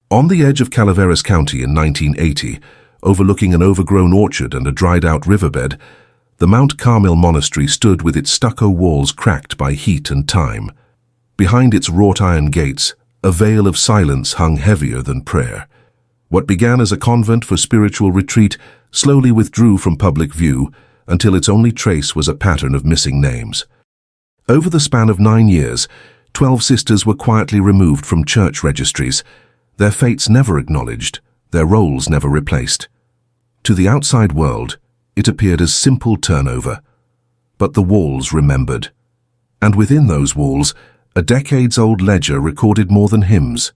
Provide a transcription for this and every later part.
On the edge of Calaveras County in 1980, overlooking an overgrown orchard and a dried-out riverbed, the Mount Carmel Monastery stood with its stucco walls cracked by heat and time. Behind its wrought-iron gates, a veil of silence hung heavier than prayer. What began as a convent for spiritual retreat slowly withdrew from public view until its only trace was a pattern of missing names. Over the span of 9 years, 12 sisters were quietly removed from church registries, their fates never acknowledged, their roles never replaced. To the outside world, it appeared as simple turnover. But the walls remembered. And within those walls, a decades-old ledger recorded more than hymns.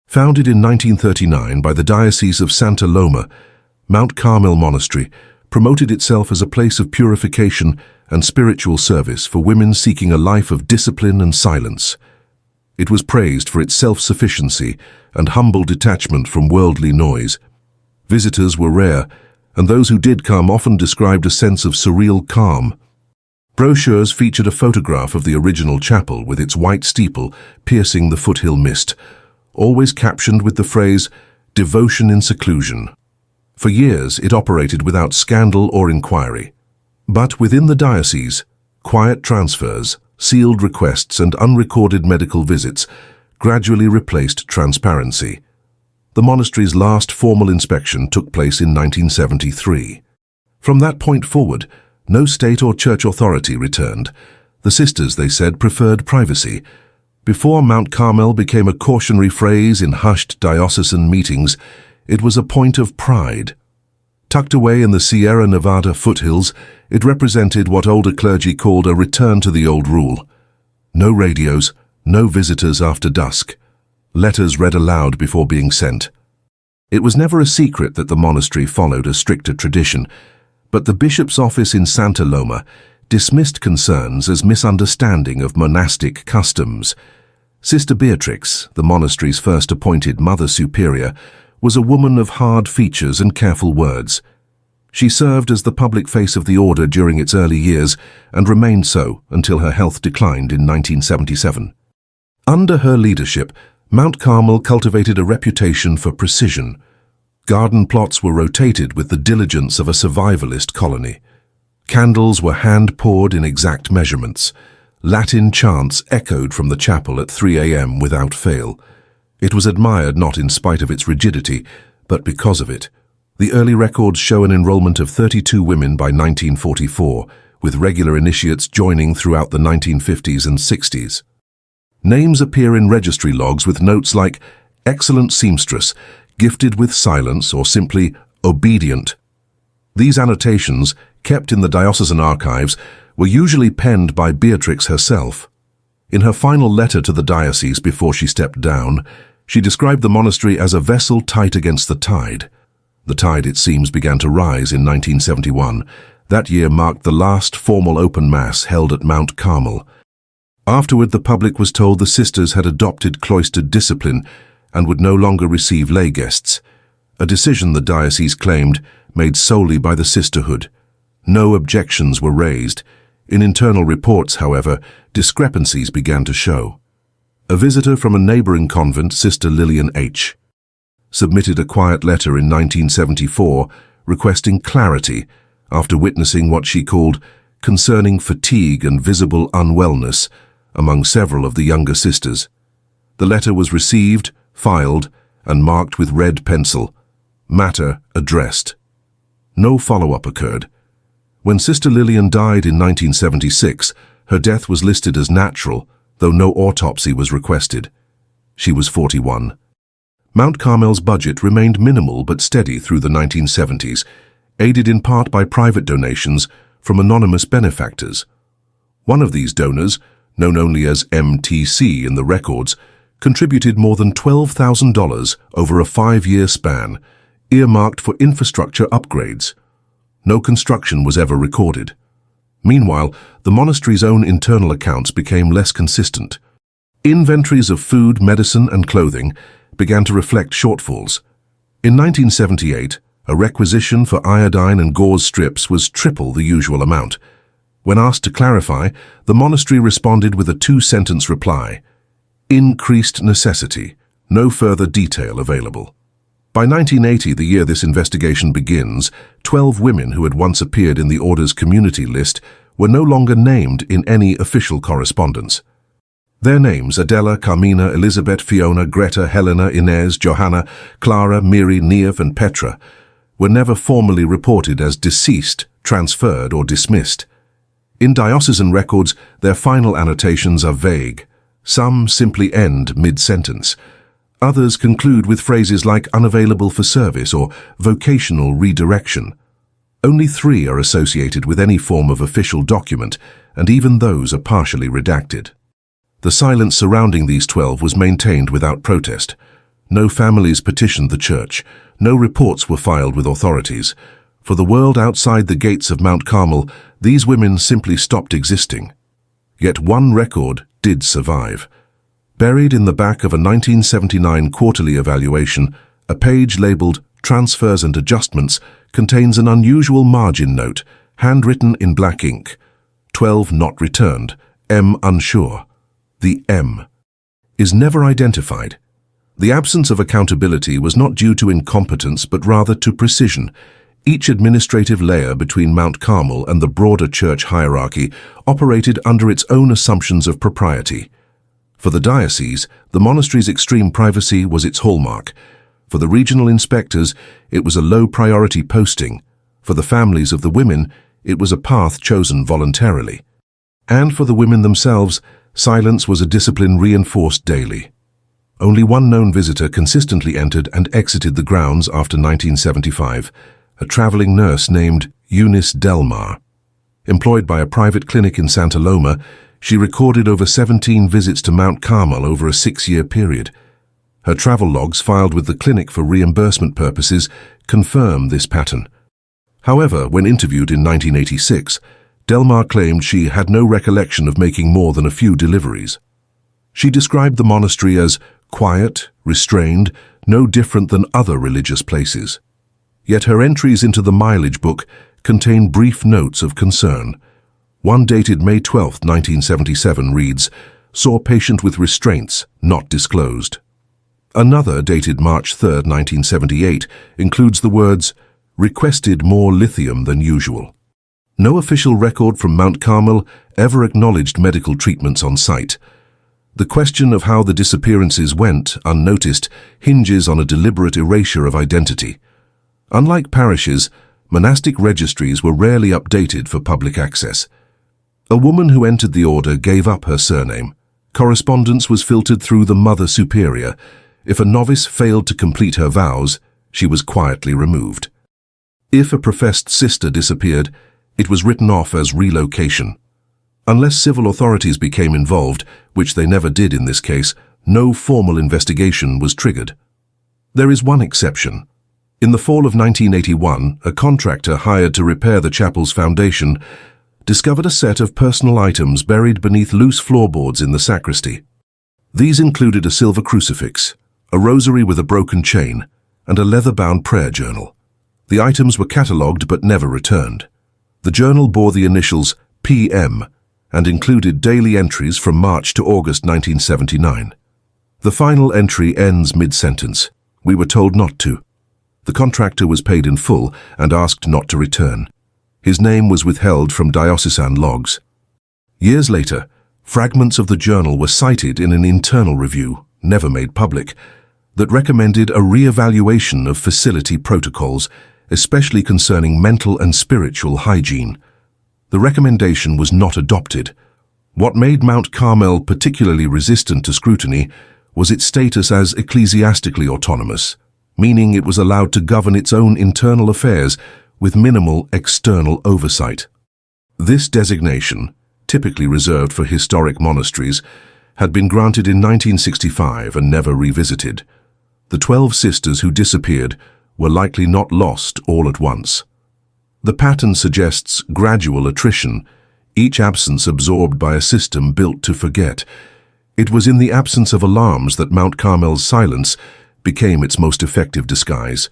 Founded in 1939 by the Diocese of Santa Loma, Mount Carmel Monastery promoted itself as a place of purification and spiritual service for women seeking a life of discipline and silence. It was praised for its self-sufficiency and humble detachment from worldly noise. Visitors were rare, and those who did come often described a sense of surreal calm. Brochures featured a photograph of the original chapel with its white steeple piercing the foothill mist, always captioned with the phrase, "Devotion in seclusion." For years, it operated without scandal or inquiry. But within the diocese, quiet transfers, sealed requests, and unrecorded medical visits gradually replaced transparency. The monastery's last formal inspection took place in 1973. From that point forward, no state or church authority returned. The sisters, they said, preferred privacy. Before Mount Carmel became a cautionary phrase in hushed diocesan meetings, it was a point of pride. Tucked away in the Sierra Nevada foothills, it represented what older clergy called a return to the old rule. No radios, no visitors after dusk. Letters read aloud before being sent. It was never a secret that the monastery followed a stricter tradition, but the bishop's office in Santa Loma dismissed concerns as misunderstanding of monastic customs. Sister Beatrix, the monastery's first appointed Mother Superior, was a woman of hard features and careful words. She served as the public face of the order during its early years and remained so until her health declined in 1977. Under her leadership, Mount Carmel cultivated a reputation for precision. Garden plots were rotated with the diligence of a survivalist colony. Candles were hand-poured in exact measurements. Latin chants echoed from the chapel at 3 a.m. without fail. It was admired not in spite of its rigidity, but because of it. The early records show an enrollment of 32 women by 1944, with regular initiates joining throughout the 1950s and 60s. Names appear in registry logs with notes like "excellent seamstress," "gifted with silence," or simply "obedient." These annotations, kept in the diocesan archives, were usually penned by Beatrix herself. In her final letter to the diocese before she stepped down, she described the monastery as a vessel tight against the tide. The tide, it seems, began to rise in 1971. That year marked the last formal open mass held at Mount Carmel. Afterward, the public was told the sisters had adopted cloistered discipline and would no longer receive lay guests, a decision the diocese claimed made solely by the sisterhood. No objections were raised. In internal reports, however, discrepancies began to show. A visitor from a neighboring convent, Sister Lillian H., submitted a quiet letter in 1974 requesting clarity after witnessing what she called concerning fatigue and visible unwellness among several of the younger sisters. The letter was received, filed, and marked with red pencil, "Matter addressed." No follow-up occurred. When Sister Lillian died in 1976, her death was listed as natural, though no autopsy was requested. She was 41. Mount Carmel's budget remained minimal but steady through the 1970s, aided in part by private donations from anonymous benefactors. One of these donors, known only as MTC in the records, contributed more than $12,000 over a 5-year span, earmarked for infrastructure upgrades. No construction was ever recorded. Meanwhile, the monastery's own internal accounts became less consistent. Inventories of food, medicine, and clothing began to reflect shortfalls. In 1978, a requisition for iodine and gauze strips was triple the usual amount. When asked to clarify, the monastery responded with a 2-sentence reply: "Increased necessity, No further detail available. By 1980, the year this investigation begins, 12 women who had once appeared in the Order's community list were no longer named in any official correspondence. Their names, Adela, Carmina, Elizabeth, Fiona, Greta, Helena, Inez, Johanna, Clara, Miri, Neef, and Petra, were never formally reported as deceased, transferred, or dismissed. In diocesan records, their final annotations are vague. Some simply end mid-sentence. Others conclude with phrases like unavailable for service or vocational redirection. Only 3 are associated with any form of official document, and even those are partially redacted. The silence surrounding these 12 was maintained without protest. No families petitioned the church. No reports were filed with authorities. For the world outside the gates of Mount Carmel, these women simply stopped existing. Yet one record did survive. Buried in the back of a 1979 quarterly evaluation, a page labeled Transfers and Adjustments contains an unusual margin note, handwritten in black ink. 12 not returned, M unsure. The M is never identified. The absence of accountability was not due to incompetence but rather to precision. Each administrative layer between Mount Carmel and the broader church hierarchy operated under its own assumptions of propriety. For the diocese, the monastery's extreme privacy was its hallmark. For the regional inspectors, it was a low-priority posting. For the families of the women, it was a path chosen voluntarily. And for the women themselves, silence was a discipline reinforced daily. Only one known visitor consistently entered and exited the grounds after 1975, a traveling nurse named Eunice Delmar. Employed by a private clinic in Santa Loma, she recorded over 17 visits to Mount Carmel over a 6-year period. Her travel logs filed with the clinic for reimbursement purposes confirm this pattern. However, when interviewed in 1986, Delmar claimed she had no recollection of making more than a few deliveries. She described the monastery as quiet, restrained, no different than other religious places. Yet her entries into the mileage book contain brief notes of concern. One dated May 12, 1977 reads, "Saw patient with restraints, not disclosed." Another, dated March 3, 1978, includes the words, "Requested more lithium than usual." No official record from Mount Carmel ever acknowledged medical treatments on site. The question of how the disappearances went unnoticed hinges on a deliberate erasure of identity. Unlike parishes, monastic registries were rarely updated for public access. A woman who entered the order gave up her surname. Correspondence was filtered through the Mother Superior. If a novice failed to complete her vows, she was quietly removed. If a professed sister disappeared, it was written off as relocation. Unless civil authorities became involved, which they never did in this case, no formal investigation was triggered. There is one exception. In the fall of 1981, a contractor hired to repair the chapel's foundation discovered a set of personal items buried beneath loose floorboards in the sacristy. These included a silver crucifix, a rosary with a broken chain, and a leather-bound prayer journal. The items were catalogued but never returned. The journal bore the initials PM and included daily entries from March to August 1979. The final entry ends mid-sentence. "We were told not to." The contractor was paid in full and asked not to return. His name was withheld from diocesan logs. Years later, fragments of the journal were cited in an internal review, never made public, that recommended a re-evaluation of facility protocols, especially concerning mental and spiritual hygiene. The recommendation was not adopted. What made Mount Carmel particularly resistant to scrutiny was its status as ecclesiastically autonomous, meaning it was allowed to govern its own internal affairs with minimal external oversight. This designation, typically reserved for historic monasteries, had been granted in 1965 and never revisited. The 12 sisters who disappeared were likely not lost all at once. The pattern suggests gradual attrition, each absence absorbed by a system built to forget. It was in the absence of alarms that Mount Carmel's silence became its most effective disguise.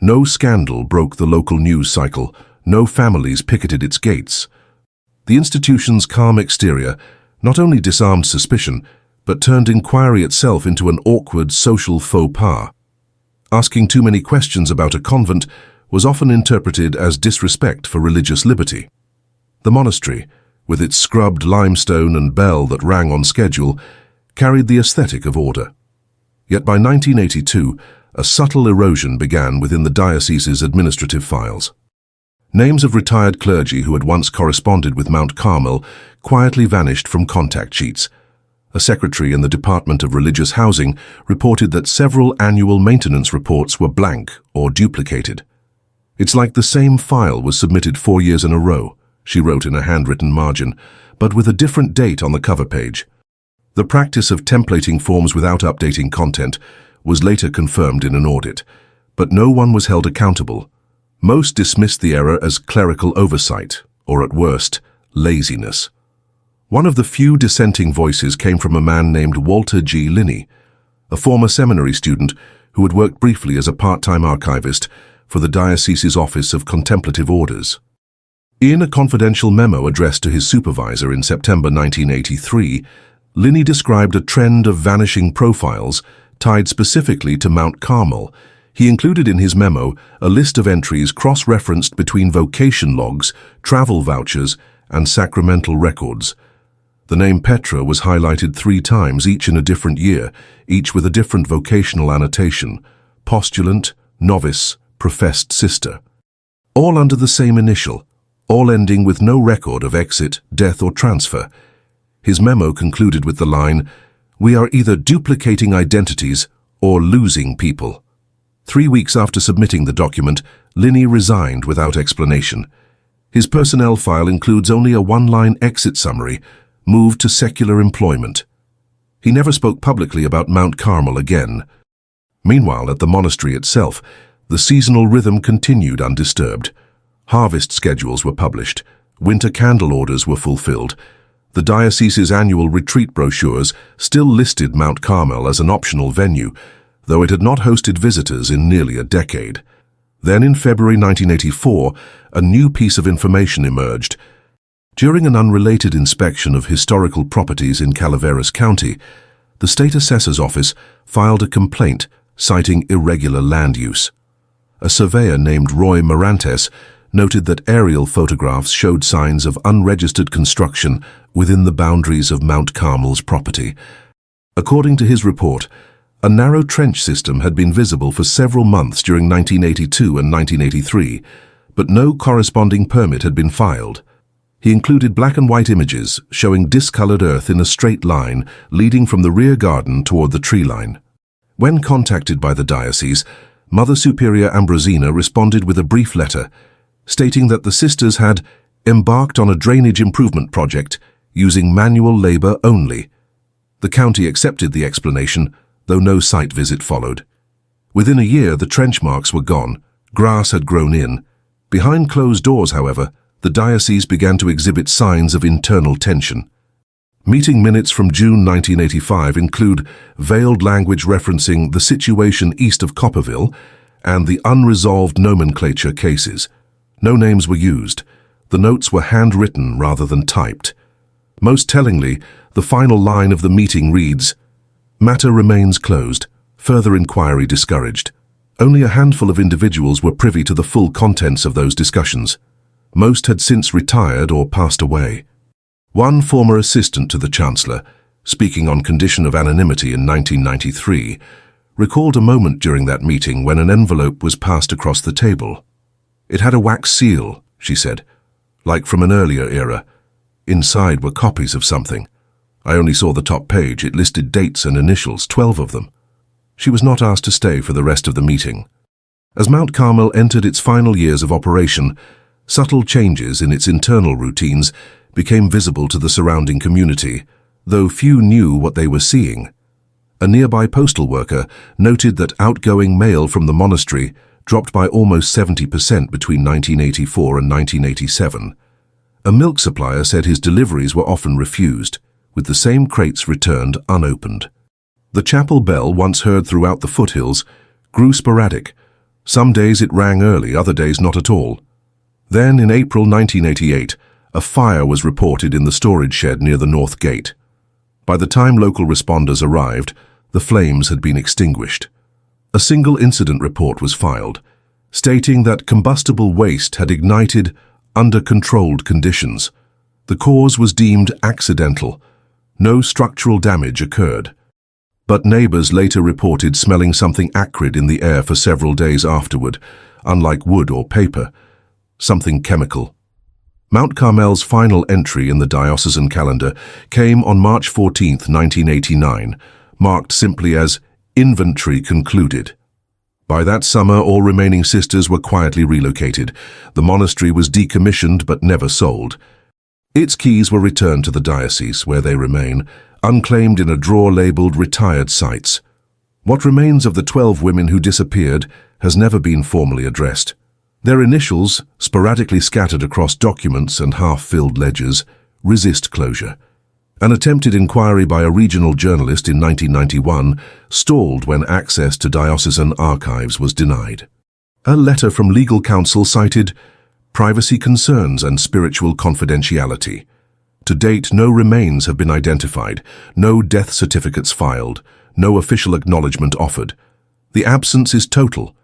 No scandal broke the local news cycle, no families picketed its gates. The institution's calm exterior not only disarmed suspicion, but turned inquiry itself into an awkward social faux pas. Asking too many questions about a convent was often interpreted as disrespect for religious liberty. The monastery, with its scrubbed limestone and bell that rang on schedule, carried the aesthetic of order. Yet by 1982, a subtle erosion began within the diocese's administrative files. Names of retired clergy who had once corresponded with Mount Carmel quietly vanished from contact sheets. A secretary in the Department of Religious Housing reported that several annual maintenance reports were blank or duplicated. "It's like the same file was submitted 4 years in a row," she wrote in a handwritten margin, but with a different date on the cover page. The practice of templating forms without updating content was later confirmed in an audit, but no one was held accountable. Most dismissed the error as clerical oversight, or at worst, laziness. One of the few dissenting voices came from a man named Walter G. Linney, a former seminary student who had worked briefly as a part-time archivist for the diocese's Office of Contemplative Orders. In a confidential memo addressed to his supervisor in September 1983, Linney described a trend of vanishing profiles tied specifically to Mount Carmel. He included in his memo a list of entries cross-referenced between vocation logs, travel vouchers, and sacramental records. The name Petra was highlighted 3 times, each in a different year, each with a different vocational annotation: postulant, novice, professed sister. All under the same initial, all ending with no record of exit, death, or transfer. His memo concluded with the line, "We are either duplicating identities or losing people." 3 weeks after submitting the document, Linney resigned without explanation. His personnel file includes only a 1-line exit summary: moved to secular employment. He never spoke publicly about Mount Carmel again. Meanwhile, at the monastery itself, the seasonal rhythm continued undisturbed. Harvest schedules were published, winter candle orders were fulfilled. The diocese's annual retreat brochures still listed Mount Carmel as an optional venue, though it had not hosted visitors in nearly a decade. Then in February 1984, a new piece of information emerged. During an unrelated inspection of historical properties in Calaveras County, the state assessor's office filed a complaint citing irregular land use. A surveyor named Roy Morantes noted that aerial photographs showed signs of unregistered construction within the boundaries of Mount Carmel's property. According to his report, a narrow trench system had been visible for several months during 1982 and 1983, but no corresponding permit had been filed. He included black and white images showing discolored earth in a straight line leading from the rear garden toward the tree line. When contacted by the diocese, Mother Superior Ambrosina responded with a brief letter, stating that the sisters had embarked on a drainage improvement project using manual labor only. The county accepted the explanation, though no site visit followed. Within a year, the trench marks were gone, grass had grown in. Behind closed doors, however, the diocese began to exhibit signs of internal tension. Meeting minutes from June 1985 include veiled language referencing the situation east of Copperville and the unresolved nomenclature cases. No names were used. The notes were handwritten rather than typed. Most tellingly, the final line of the meeting reads, "Matter remains closed. Further inquiry discouraged." Only a handful of individuals were privy to the full contents of those discussions. Most had since retired or passed away. One former assistant to the Chancellor, speaking on condition of anonymity in 1993, recalled a moment during that meeting when an envelope was passed across the table. "It had a wax seal," she said, "like from an earlier era. Inside were copies of something. I only saw the top page. It listed dates and initials, 12 of them." She was not asked to stay for the rest of the meeting. As Mount Carmel entered its final years of operation, subtle changes in its internal routines became visible to the surrounding community, though few knew what they were seeing. A nearby postal worker noted that outgoing mail from the monastery dropped by almost 70% between 1984 and 1987. A milk supplier said his deliveries were often refused, with the same crates returned unopened. The chapel bell, once heard throughout the foothills, grew sporadic. Some days it rang early, other days not at all. Then, in April 1988, a fire was reported in the storage shed near the north gate. By the time local responders arrived, the flames had been extinguished. A single incident report was filed, stating that combustible waste had ignited under controlled conditions. The cause was deemed accidental. No structural damage occurred. But neighbors later reported smelling something acrid in the air for several days afterward, unlike wood or paper, something chemical. Mount Carmel's final entry in the diocesan calendar came on March 14, 1989, marked simply as "Inventory concluded." By that summer, all remaining sisters were quietly relocated. The monastery was decommissioned but never sold. Its keys were returned to the diocese, where they remain, unclaimed in a drawer labeled "Retired Sites." What remains of the 12 women who disappeared has never been formally addressed. Their initials, sporadically scattered across documents and half-filled ledgers, resist closure. An attempted inquiry by a regional journalist in 1991 stalled when access to diocesan archives was denied. A letter from legal counsel cited privacy concerns and spiritual confidentiality. To date, no remains have been identified, no death certificates filed, no official acknowledgement offered. The absence is total.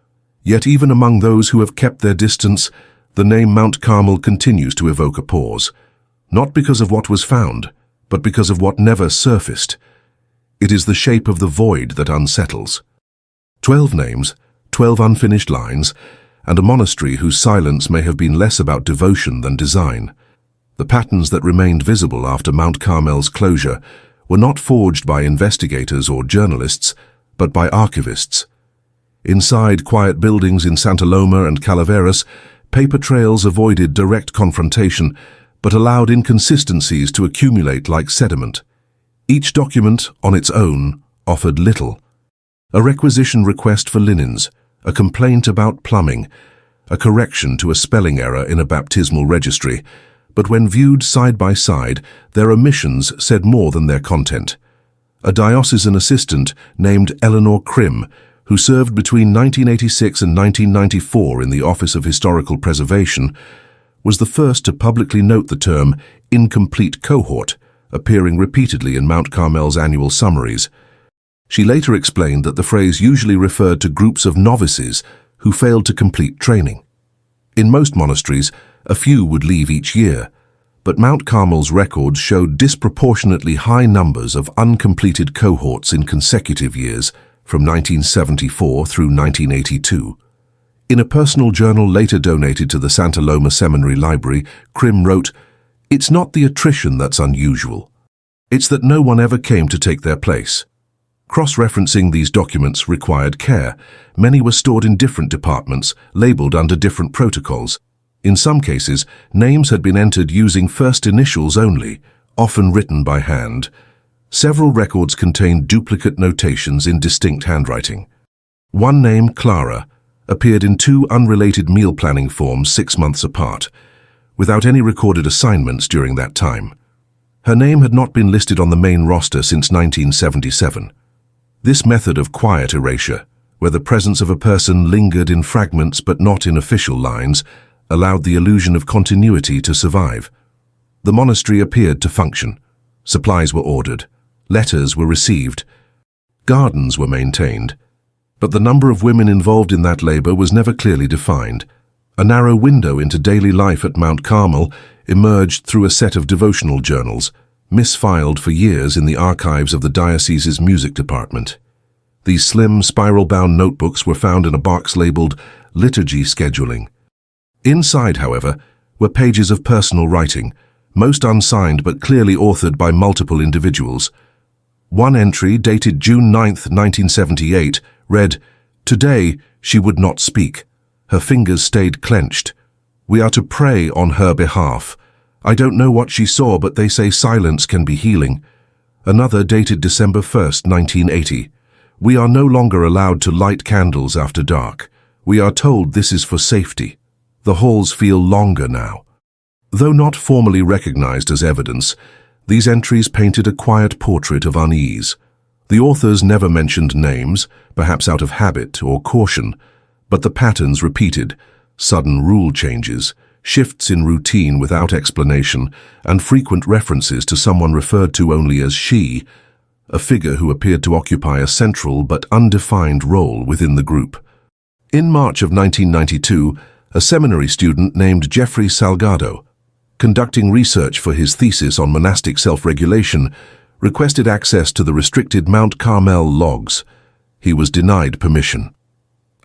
Yet even among those who have kept their distance, the name Mount Carmel continues to evoke a pause. Not because of what was found, but because of what never surfaced. It is the shape of the void that unsettles. 12 names, 12 unfinished lines, and a monastery whose silence may have been less about devotion than design. The patterns that remained visible after Mount Carmel's closure were not forged by investigators or journalists, but by archivists. Inside quiet buildings in Santa Loma and Calaveras, paper trails avoided direct confrontation, but allowed inconsistencies to accumulate like sediment. Each document, on its own, offered little. A requisition request for linens, a complaint about plumbing, a correction to a spelling error in a baptismal registry, but when viewed side by side, their omissions said more than their content. A diocesan assistant named Eleanor Krim, who served between 1986 and 1994 in the Office of Historical Preservation, was the first to publicly note the term incomplete cohort, appearing repeatedly in Mount Carmel's annual summaries. She later explained that the phrase usually referred to groups of novices who failed to complete training. In most monasteries, a few would leave each year, but Mount Carmel's records showed disproportionately high numbers of uncompleted cohorts in consecutive years, from 1974 through 1982. In a personal journal later donated to the Santa Loma Seminary Library, Krim wrote, "It's not the attrition that's unusual. It's that no one ever came to take their place." Cross-referencing these documents required care. Many were stored in different departments, labeled under different protocols. In some cases, names had been entered using first initials only, often written by hand. Several records contained duplicate notations in distinct handwriting. One name, Clara, appeared in 2 unrelated meal planning forms 6 months apart, without any recorded assignments during that time. Her name had not been listed on the main roster since 1977. This method of quiet erasure, where the presence of a person lingered in fragments but not in official lines, allowed the illusion of continuity to survive. The monastery appeared to function. Supplies were ordered. Letters were received. Gardens were maintained. But the number of women involved in that labor was never clearly defined. A narrow window into daily life at Mount Carmel emerged through a set of devotional journals, misfiled for years in the archives of the diocese's music department. These slim, spiral-bound notebooks were found in a box labeled Liturgy Scheduling. Inside, however, were pages of personal writing, most unsigned but clearly authored by multiple individuals. One entry, dated June 9, 1978, read, "Today she would not speak. Her fingers stayed clenched. We are to pray on her behalf. I don't know what she saw, but they say silence can be healing." Another, dated December 1, 1980. "We are no longer allowed to light candles after dark. We are told this is for safety. The halls feel longer now." Though not formally recognized as evidence, these entries painted a quiet portrait of unease. The authors never mentioned names, perhaps out of habit or caution, but the patterns repeated: sudden rule changes, shifts in routine without explanation, and frequent references to someone referred to only as she, a figure who appeared to occupy a central but undefined role within the group. In March of 1992, a seminary student named Jeffrey Salgado, conducting research for his thesis on monastic self-regulation, requested access to the restricted Mount Carmel logs. He was denied permission.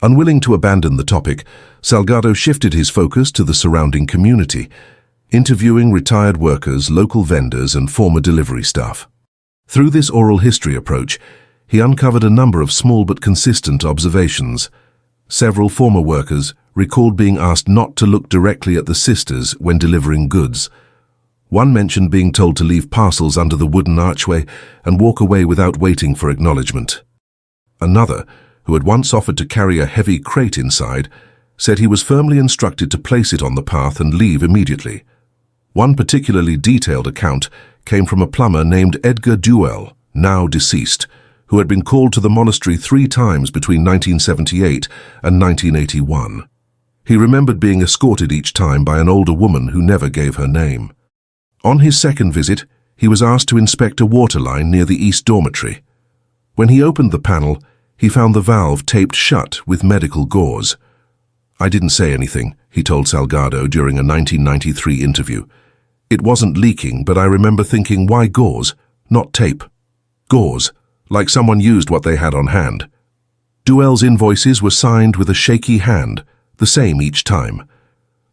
Unwilling to abandon the topic, Salgado shifted his focus to the surrounding community, interviewing retired workers, local vendors, and former delivery staff. Through this oral history approach, he uncovered a number of small but consistent observations. Several former workers recalled being asked not to look directly at the sisters when delivering goods. One mentioned being told to leave parcels under the wooden archway and walk away without waiting for acknowledgement. Another, who had once offered to carry a heavy crate inside, said he was firmly instructed to place it on the path and leave immediately. One particularly detailed account came from a plumber named Edgar Duell, now deceased, who had been called to the monastery 3 times between 1978 and 1981. He remembered being escorted each time by an older woman who never gave her name. On his second visit, he was asked to inspect a water line near the east dormitory. When he opened the panel, he found the valve taped shut with medical gauze. "I didn't say anything," he told Salgado during a 1993 interview. "It wasn't leaking, but I remember thinking, why gauze, not tape? Gauze, like someone used what they had on hand." Duell's invoices were signed with a shaky hand, the same each time.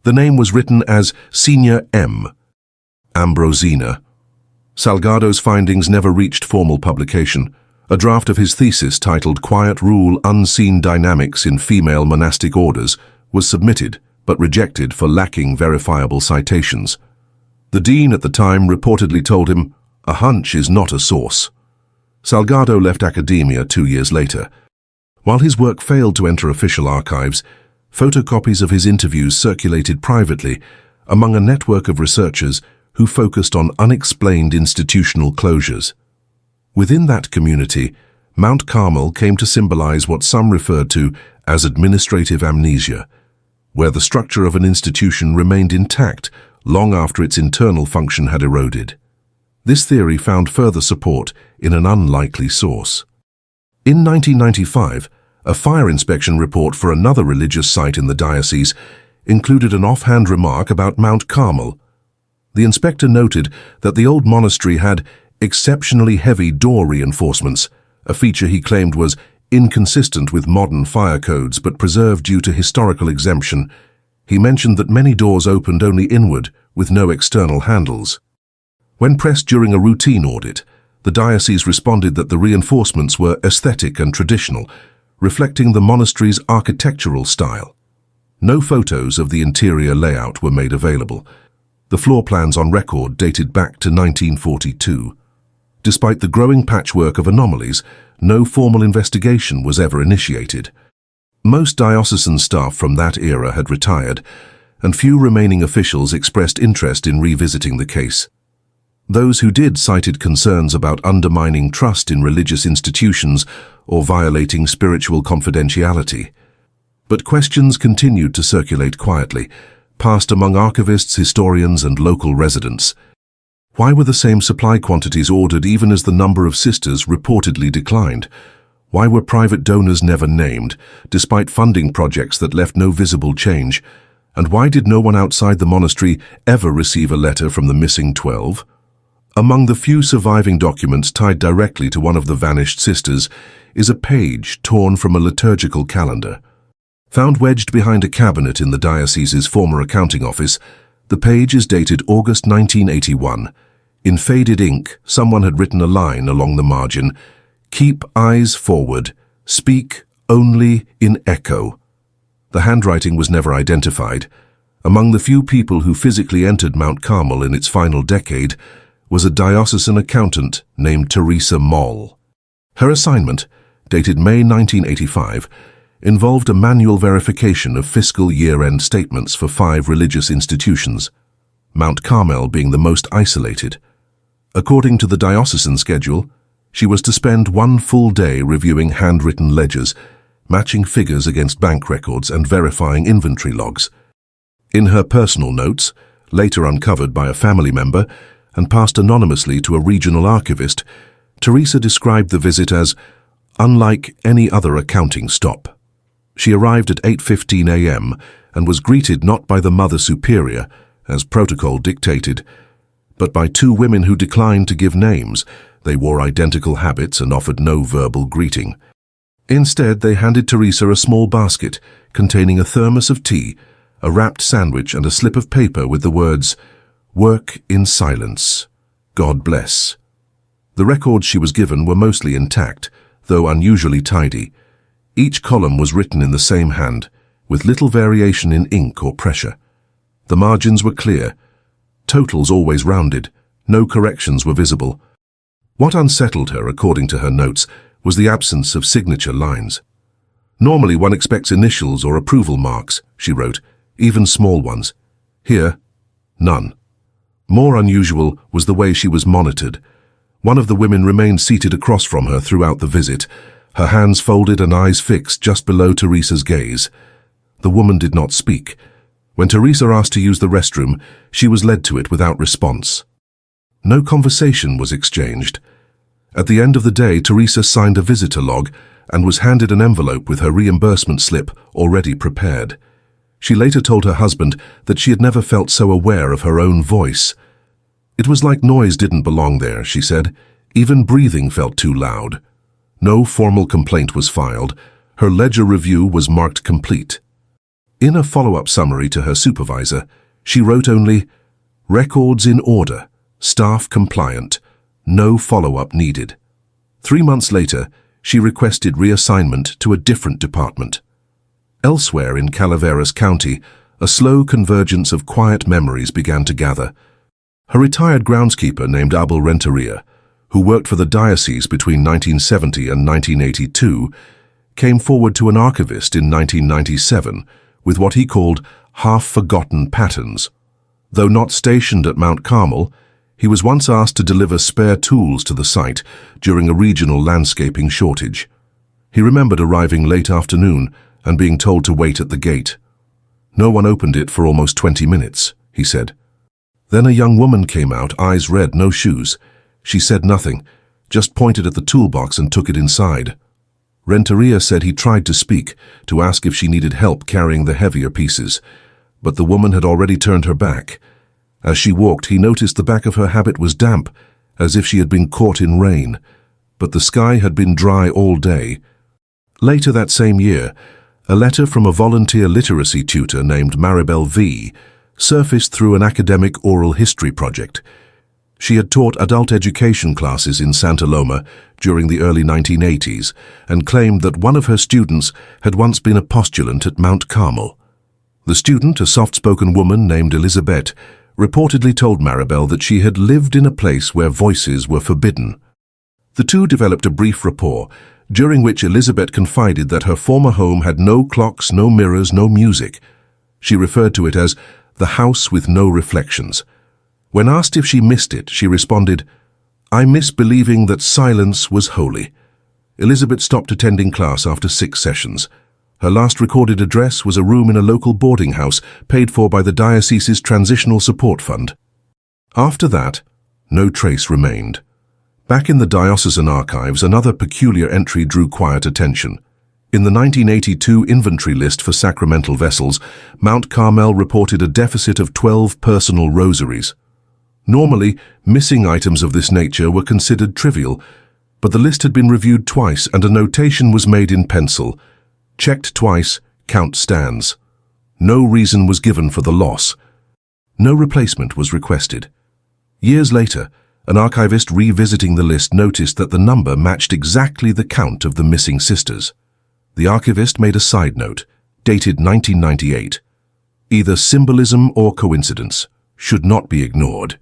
The name was written as Senior M. Ambrosina. Salgado's findings never reached formal publication. A draft of his thesis titled Quiet Rule, Unseen Dynamics in Female Monastic Orders was submitted, but rejected for lacking verifiable citations. The dean at the time reportedly told him, "A hunch is not a source." Salgado left academia 2 years later. While his work failed to enter official archives, photocopies of his interviews circulated privately among a network of researchers who focused on unexplained institutional closures. Within that community, Mount Carmel came to symbolize what some referred to as administrative amnesia, where the structure of an institution remained intact long after its internal function had eroded. This theory found further support in an unlikely source. In 1995, a fire inspection report for another religious site in the diocese included an offhand remark about Mount Carmel. The inspector noted that the old monastery had exceptionally heavy door reinforcements, a feature he claimed was inconsistent with modern fire codes but preserved due to historical exemption. He mentioned that many doors opened only inward, with no external handles. When pressed during a routine audit, the diocese responded that the reinforcements were aesthetic and traditional, reflecting the monastery's architectural style. No photos of the interior layout were made available. The floor plans on record dated back to 1942. Despite the growing patchwork of anomalies, no formal investigation was ever initiated. Most diocesan staff from that era had retired, and few remaining officials expressed interest in revisiting the case. Those who did cited concerns about undermining trust in religious institutions or violating spiritual confidentiality. But questions continued to circulate quietly, passed among archivists, historians, and local residents. Why were the same supply quantities ordered even as the number of sisters reportedly declined? Why were private donors never named, despite funding projects that left no visible change? And why did no one outside the monastery ever receive a letter from the missing 12? Among the few surviving documents tied directly to one of the vanished sisters is a page torn from a liturgical calendar. Found wedged behind a cabinet in the diocese's former accounting office, the page is dated August 1981. In faded ink, someone had written a line along the margin, "Keep eyes forward, speak only in echo." The handwriting was never identified. Among the few people who physically entered Mount Carmel in its final decade was a diocesan accountant named Teresa Moll. Her assignment, dated May 1985, involved a manual verification of fiscal year-end statements for 5 religious institutions, Mount Carmel being the most isolated. According to the diocesan schedule, she was to spend 1 full day reviewing handwritten ledgers, matching figures against bank records and verifying inventory logs. In her personal notes, later uncovered by a family member and passed anonymously to a regional archivist, Teresa described the visit as unlike any other accounting stop. She arrived at 8:15 a.m. and was greeted not by the Mother Superior, as protocol dictated, but by two women who declined to give names. They wore identical habits and offered no verbal greeting. Instead, they handed Teresa a small basket containing a thermos of tea, a wrapped sandwich and a slip of paper with the words, "Work in silence. God bless." The records she was given were mostly intact, though unusually tidy. Each column was written in the same hand, with little variation in ink or pressure. The margins were clear, totals always rounded, no corrections were visible. What unsettled her, according to her notes, was the absence of signature lines. "Normally one expects initials or approval marks," she wrote, "even small ones. Here, none." More unusual was the way she was monitored. One of the women remained seated across from her throughout the visit, her hands folded and eyes fixed just below Teresa's gaze. The woman did not speak. When Teresa asked to use the restroom, she was led to it without response. No conversation was exchanged. At the end of the day, Teresa signed a visitor log and was handed an envelope with her reimbursement slip already prepared. She later told her husband that she had never felt so aware of her own voice. "It was like noise didn't belong there," she said. "Even breathing felt too loud." No formal complaint was filed. Her ledger review was marked complete. In a follow-up summary to her supervisor, she wrote only, "Records in order, staff compliant, no follow-up needed." 3 months later, she requested reassignment to a different department. Elsewhere in Calaveras County, a slow convergence of quiet memories began to gather. A retired groundskeeper named Abel Renteria, who worked for the diocese between 1970 and 1982, came forward to an archivist in 1997 with what he called half-forgotten patterns. Though not stationed at Mount Carmel, he was once asked to deliver spare tools to the site during a regional landscaping shortage. He remembered arriving late afternoon and being told to wait at the gate. "No one opened it for almost 20 minutes, he said. Then a young woman came out, eyes red, no shoes. She said nothing, just pointed at the toolbox and took it inside. Renteria said he tried to speak, to ask if she needed help carrying the heavier pieces, but the woman had already turned her back. As she walked, he noticed the back of her habit was damp, as if she had been caught in rain, but the sky had been dry all day. Later that same year, a letter from a volunteer literacy tutor named Maribel V. surfaced through an academic oral history project. She had taught adult education classes in Santa Loma during the early 1980s and claimed that one of her students had once been a postulant at Mount Carmel. The student, a soft-spoken woman named Elizabeth, reportedly told Maribel that she had lived in a place where voices were forbidden. The two developed a brief rapport, during which Elizabeth confided that her former home had no clocks, no mirrors, no music. She referred to it as the house with no reflections. When asked if she missed it, she responded, "I miss believing that silence was holy." Elizabeth stopped attending class after 6 sessions. Her last recorded address was a room in a local boarding house paid for by the diocese's Transitional Support Fund. After that, no trace remained. Back in the diocesan archives, another peculiar entry drew quiet attention. In the 1982 inventory list for sacramental vessels, Mount Carmel reported a deficit of 12 personal rosaries. Normally, missing items of this nature were considered trivial, but the list had been reviewed twice and a notation was made in pencil. Checked twice, count stands. No reason was given for the loss. No replacement was requested. Years later, an archivist revisiting the list noticed that the number matched exactly the count of the missing sisters. The archivist made a side note, dated 1998. Either symbolism or coincidence should not be ignored.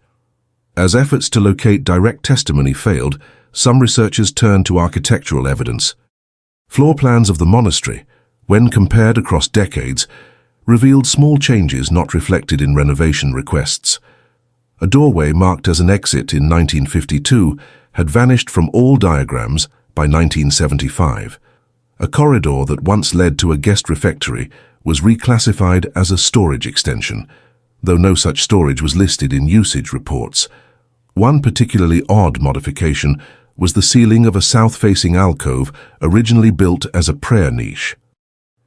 As efforts to locate direct testimony failed, some researchers turned to architectural evidence. Floor plans of the monastery, when compared across decades, revealed small changes not reflected in renovation requests. A doorway marked as an exit in 1952 had vanished from all diagrams by 1975. A corridor that once led to a guest refectory was reclassified as a storage extension, though no such storage was listed in usage reports. One particularly odd modification was the ceiling of a south-facing alcove originally built as a prayer niche.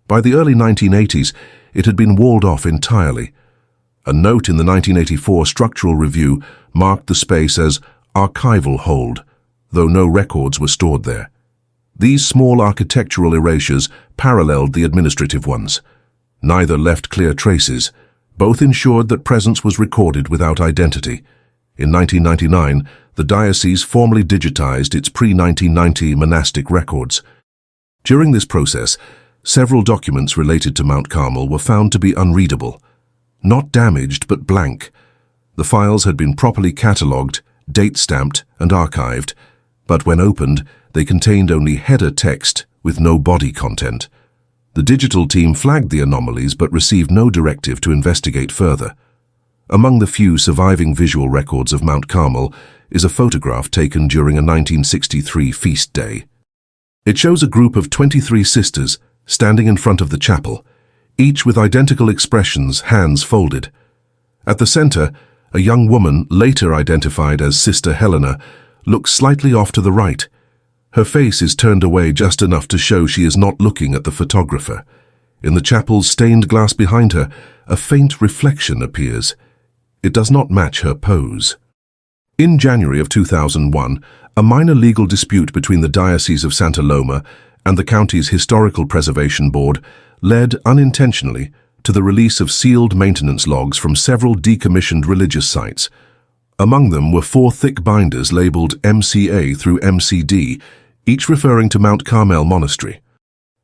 By the early 1980s, it had been walled off entirely. A note in the 1984 structural review marked the space as archival hold, though no records were stored there. These small architectural erasures paralleled the administrative ones. Neither left clear traces. Both ensured that presence was recorded without identity. In 1999, the diocese formally digitized its pre-1990 monastic records. During this process, several documents related to Mount Carmel were found to be unreadable. Not damaged, but blank. The files had been properly catalogued, date-stamped, and archived, but when opened, they contained only header text with no body content. The digital team flagged the anomalies but received no directive to investigate further. Among the few surviving visual records of Mount Carmel is a photograph taken during a 1963 feast day. It shows a group of 23 sisters standing in front of the chapel, each with identical expressions, hands folded. At the center, a young woman, later identified as Sister Helena, looks slightly off to the right. Her face is turned away just enough to show she is not looking at the photographer. In the chapel's stained glass behind her, a faint reflection appears. It does not match her pose. In January of 2001, a minor legal dispute between the Diocese of Santa Loma and the county's Historical Preservation Board led, unintentionally, to the release of sealed maintenance logs from several decommissioned religious sites. Among them were 4 thick binders labeled MCA through MCD, each referring to Mount Carmel Monastery.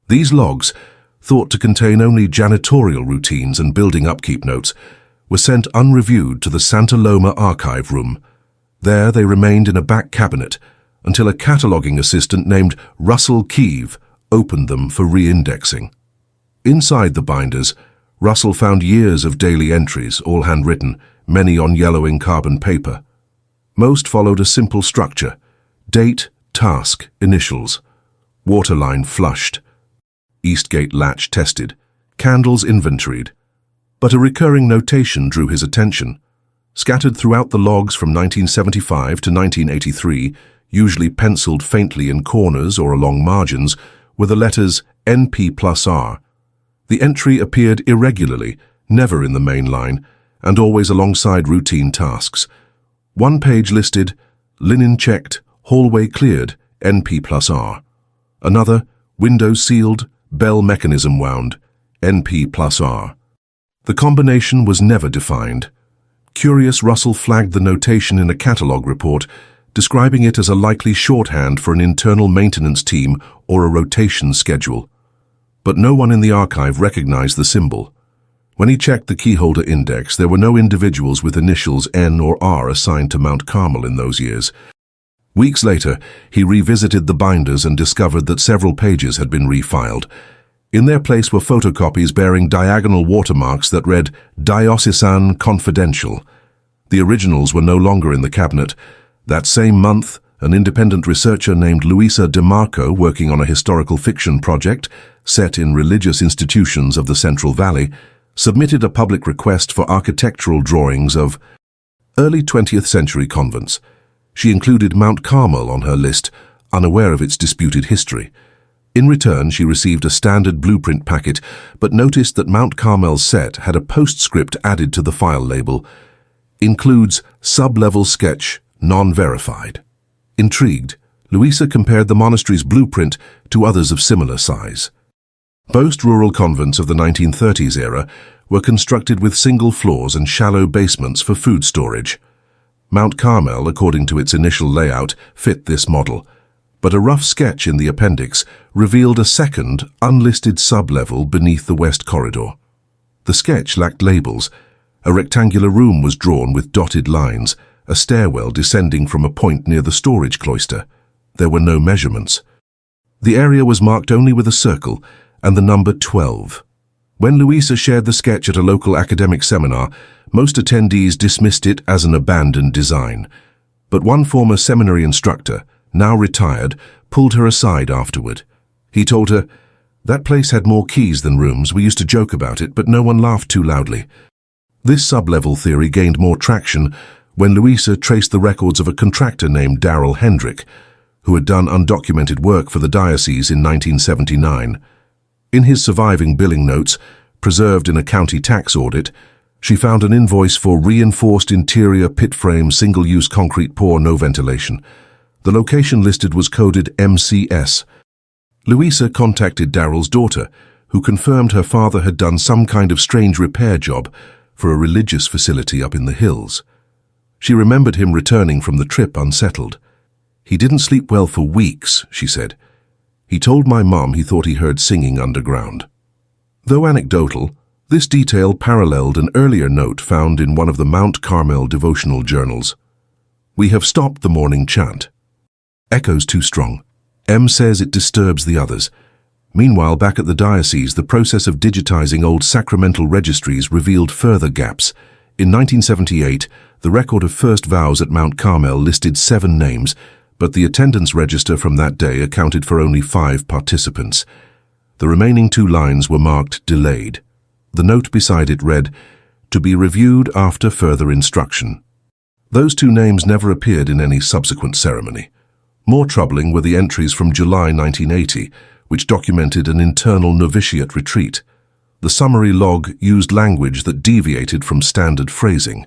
These logs, thought to contain only janitorial routines and building upkeep notes, were sent unreviewed to the Santa Loma archive room. There they remained in a back cabinet until a cataloging assistant named Russell Keeve opened them for re-indexing. Inside the binders, Russell found years of daily entries, all handwritten, many on yellowing carbon paper. Most followed a simple structure: date, task, initials, waterline flushed, Eastgate latch tested, candles inventoried. But a recurring notation drew his attention. Scattered throughout the logs from 1975 to 1983, usually penciled faintly in corners or along margins, were the letters NP+R. The entry appeared irregularly, never in the main line, and always alongside routine tasks. One page listed, linen checked, hallway cleared, NP+R. Another, window sealed, bell mechanism wound, NP+R. The combination was never defined. Curious, Russell flagged the notation in a catalogue report, describing it as a likely shorthand for an internal maintenance team or a rotation schedule. But no one in the archive recognized the symbol. When he checked the keyholder index, there were no individuals with initials N or R assigned to Mount Carmel in those years. Weeks later, he revisited the binders and discovered that several pages had been refiled. In their place were photocopies bearing diagonal watermarks that read Diocesan Confidential. The originals were no longer in the cabinet. That same month, an independent researcher named Luisa DeMarco, working on a historical fiction project set in religious institutions of the Central Valley, submitted a public request for architectural drawings of early 20th century convents. She included Mount Carmel on her list, unaware of its disputed history. In return, she received a standard blueprint packet, but noticed that Mount Carmel's set had a postscript added to the file label. Includes sub-level sketch, non-verified. Intrigued, Luisa compared the monastery's blueprint to others of similar size. Most rural convents of the 1930s era were constructed with single floors and shallow basements for food storage. Mount Carmel, according to its initial layout, fit this model, but a rough sketch in the appendix revealed a second, unlisted sub-level beneath the west corridor. The sketch lacked labels. A rectangular room was drawn with dotted lines, a stairwell descending from a point near the storage cloister. There were no measurements. The area was marked only with a circle and the number 12. When Luisa shared the sketch at a local academic seminar, most attendees dismissed it as an abandoned design. But one former seminary instructor, now retired, pulled her aside afterward. He told her, That place had more keys than rooms. We used to joke about it, but no one laughed too loudly. This sub-level theory gained more traction when Louisa traced the records of a contractor named Darrell Hendrick, who had done undocumented work for the diocese in 1979. In his surviving billing notes, preserved in a county tax audit, she found an invoice for reinforced interior pit frame single-use concrete pour, no ventilation. The location listed was coded MCS. Louisa contacted Darrell's daughter, who confirmed her father had done some kind of strange repair job for a religious facility up in the hills. She remembered him returning from the trip unsettled. "He didn't sleep well for weeks," she said. "He told my mom he thought he heard singing underground." Though anecdotal, this detail paralleled an earlier note found in one of the Mount Carmel devotional journals. "We have stopped the morning chant. Echoes too strong. M says it disturbs the others." Meanwhile, back at the diocese, the process of digitizing old sacramental registries revealed further gaps. In 1978, the record of first vows at Mount Carmel listed 7 names, but the attendance register from that day accounted for only 5 participants. The remaining 2 lines were marked delayed. The note beside it read, "To be reviewed after further instruction." Those 2 names never appeared in any subsequent ceremony. More troubling were the entries from July 1980, which documented an internal novitiate retreat. The summary log used language that deviated from standard phrasing.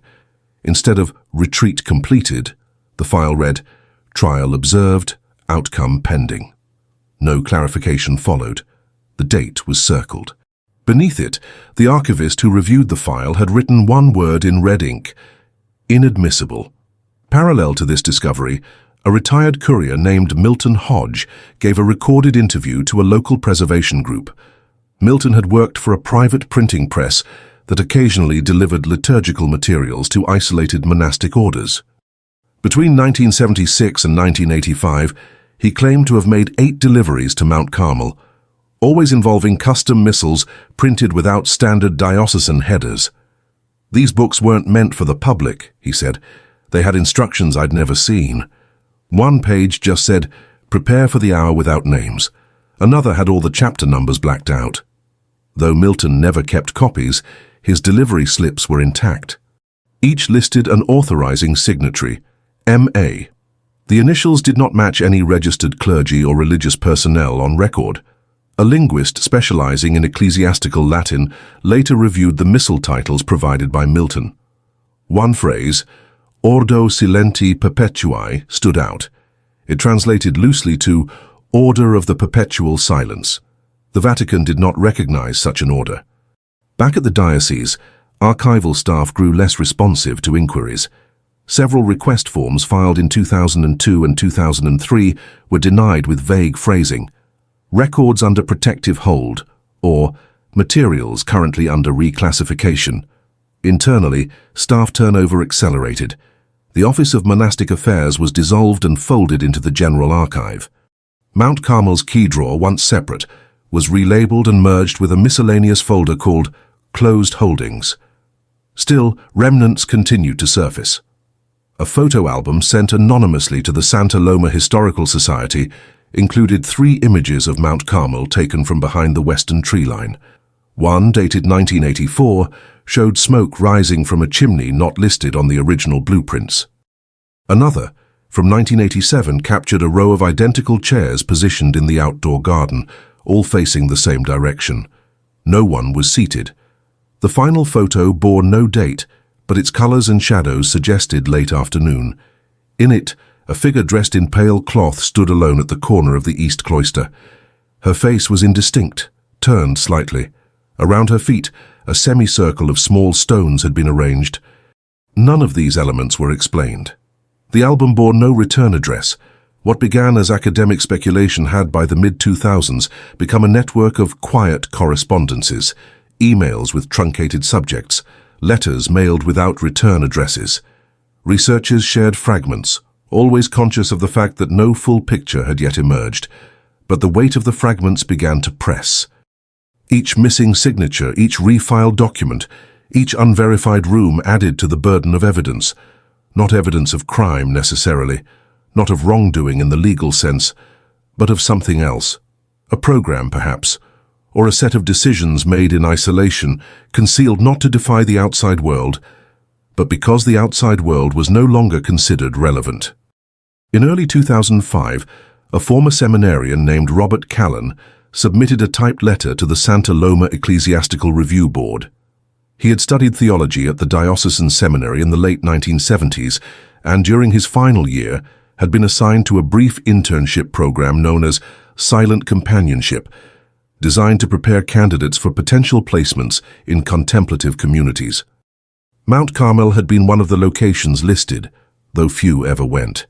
Instead of "retreat completed," the file read, "trial observed, outcome pending." No clarification followed. The date was circled. Beneath it, the archivist who reviewed the file had written one word in red ink: inadmissible. Parallel to this discovery, a retired courier named Milton Hodge gave a recorded interview to a local preservation group. Milton had worked for a private printing press that occasionally delivered liturgical materials to isolated monastic orders. Between 1976 and 1985, he claimed to have made 8 deliveries to Mount Carmel, always involving custom missals printed without standard diocesan headers. "These books weren't meant for the public," he said. "They had instructions I'd never seen. One page just said, 'Prepare for the hour without names.' Another had all the chapter numbers blacked out." Though Milton never kept copies, his delivery slips were intact. Each listed an authorizing signatory, M.A. The initials did not match any registered clergy or religious personnel on record. A linguist specializing in ecclesiastical Latin later reviewed the missal titles provided by Milton. One phrase, "Ordo Silenti Perpetuae," stood out. It translated loosely to "Order of the Perpetual Silence." The Vatican did not recognize such an order. Back at the diocese, archival staff grew less responsive to inquiries. Several request forms filed in 2002 and 2003 were denied with vague phrasing. "Records under protective hold," or "materials currently under reclassification." Internally, staff turnover accelerated. The Office of Monastic Affairs was dissolved and folded into the General Archive. Mount Carmel's key drawer, once separate, was relabeled and merged with a miscellaneous folder called Closed Holdings. Still, remnants continued to surface. A photo album sent anonymously to the Santa Loma Historical Society included 3 images of Mount Carmel taken from behind the western tree line. One, dated 1984, showed smoke rising from a chimney not listed on the original blueprints. Another, from 1987, captured a row of identical chairs positioned in the outdoor garden, all facing the same direction. No one was seated. The final photo bore no date, but its colors and shadows suggested late afternoon. In it, a figure dressed in pale cloth stood alone at the corner of the east cloister. Her face was indistinct, turned slightly. Around her feet, a semicircle of small stones had been arranged. None of these elements were explained. The album bore no return address. What began as academic speculation had by the mid-2000s become a network of quiet correspondences, emails with truncated subjects, letters mailed without return addresses. Researchers shared fragments, always conscious of the fact that no full picture had yet emerged, but the weight of the fragments began to press. Each missing signature, each refiled document, each unverified room added to the burden of evidence. Not evidence of crime necessarily, not of wrongdoing in the legal sense, but of something else. A program, perhaps, or a set of decisions made in isolation, concealed not to defy the outside world, but because the outside world was no longer considered relevant. In early 2005, a former seminarian named Robert Callan submitted a typed letter to the Santa Loma Ecclesiastical Review Board. He had studied theology at the diocesan seminary in the late 1970s, and during his final year had been assigned to a brief internship program known as Silent Companionship, designed to prepare candidates for potential placements in contemplative communities. Mount Carmel had been one of the locations listed, though few ever went.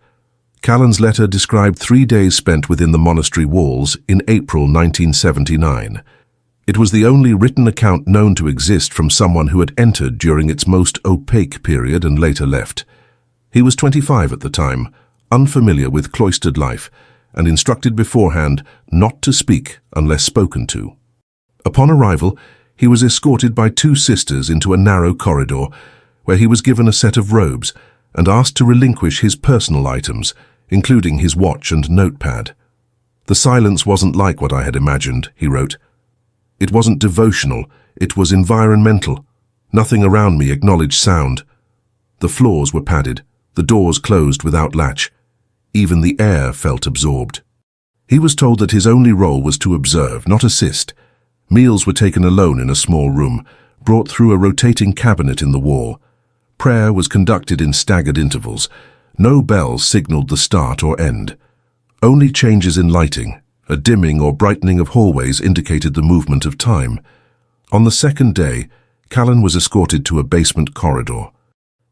Callan's letter described 3 days spent within the monastery walls in April 1979. It was the only written account known to exist from someone who had entered during its most opaque period and later left. He was 25 at the time, unfamiliar with cloistered life, and instructed beforehand not to speak unless spoken to. Upon arrival, he was escorted by 2 sisters into a narrow corridor, where he was given a set of robes and asked to relinquish his personal items, including his watch and notepad. "The silence wasn't like what I had imagined," he wrote. "It wasn't devotional, it was environmental. Nothing around me acknowledged sound. The floors were padded, the doors closed without latch. Even the air felt absorbed." He was told that his only role was to observe, not assist. Meals were taken alone in a small room, brought through a rotating cabinet in the wall. Prayer was conducted in staggered intervals. No bells signaled the start or end. Only changes in lighting, a dimming or brightening of hallways indicated the movement of time. On the second day, Callan was escorted to a basement corridor.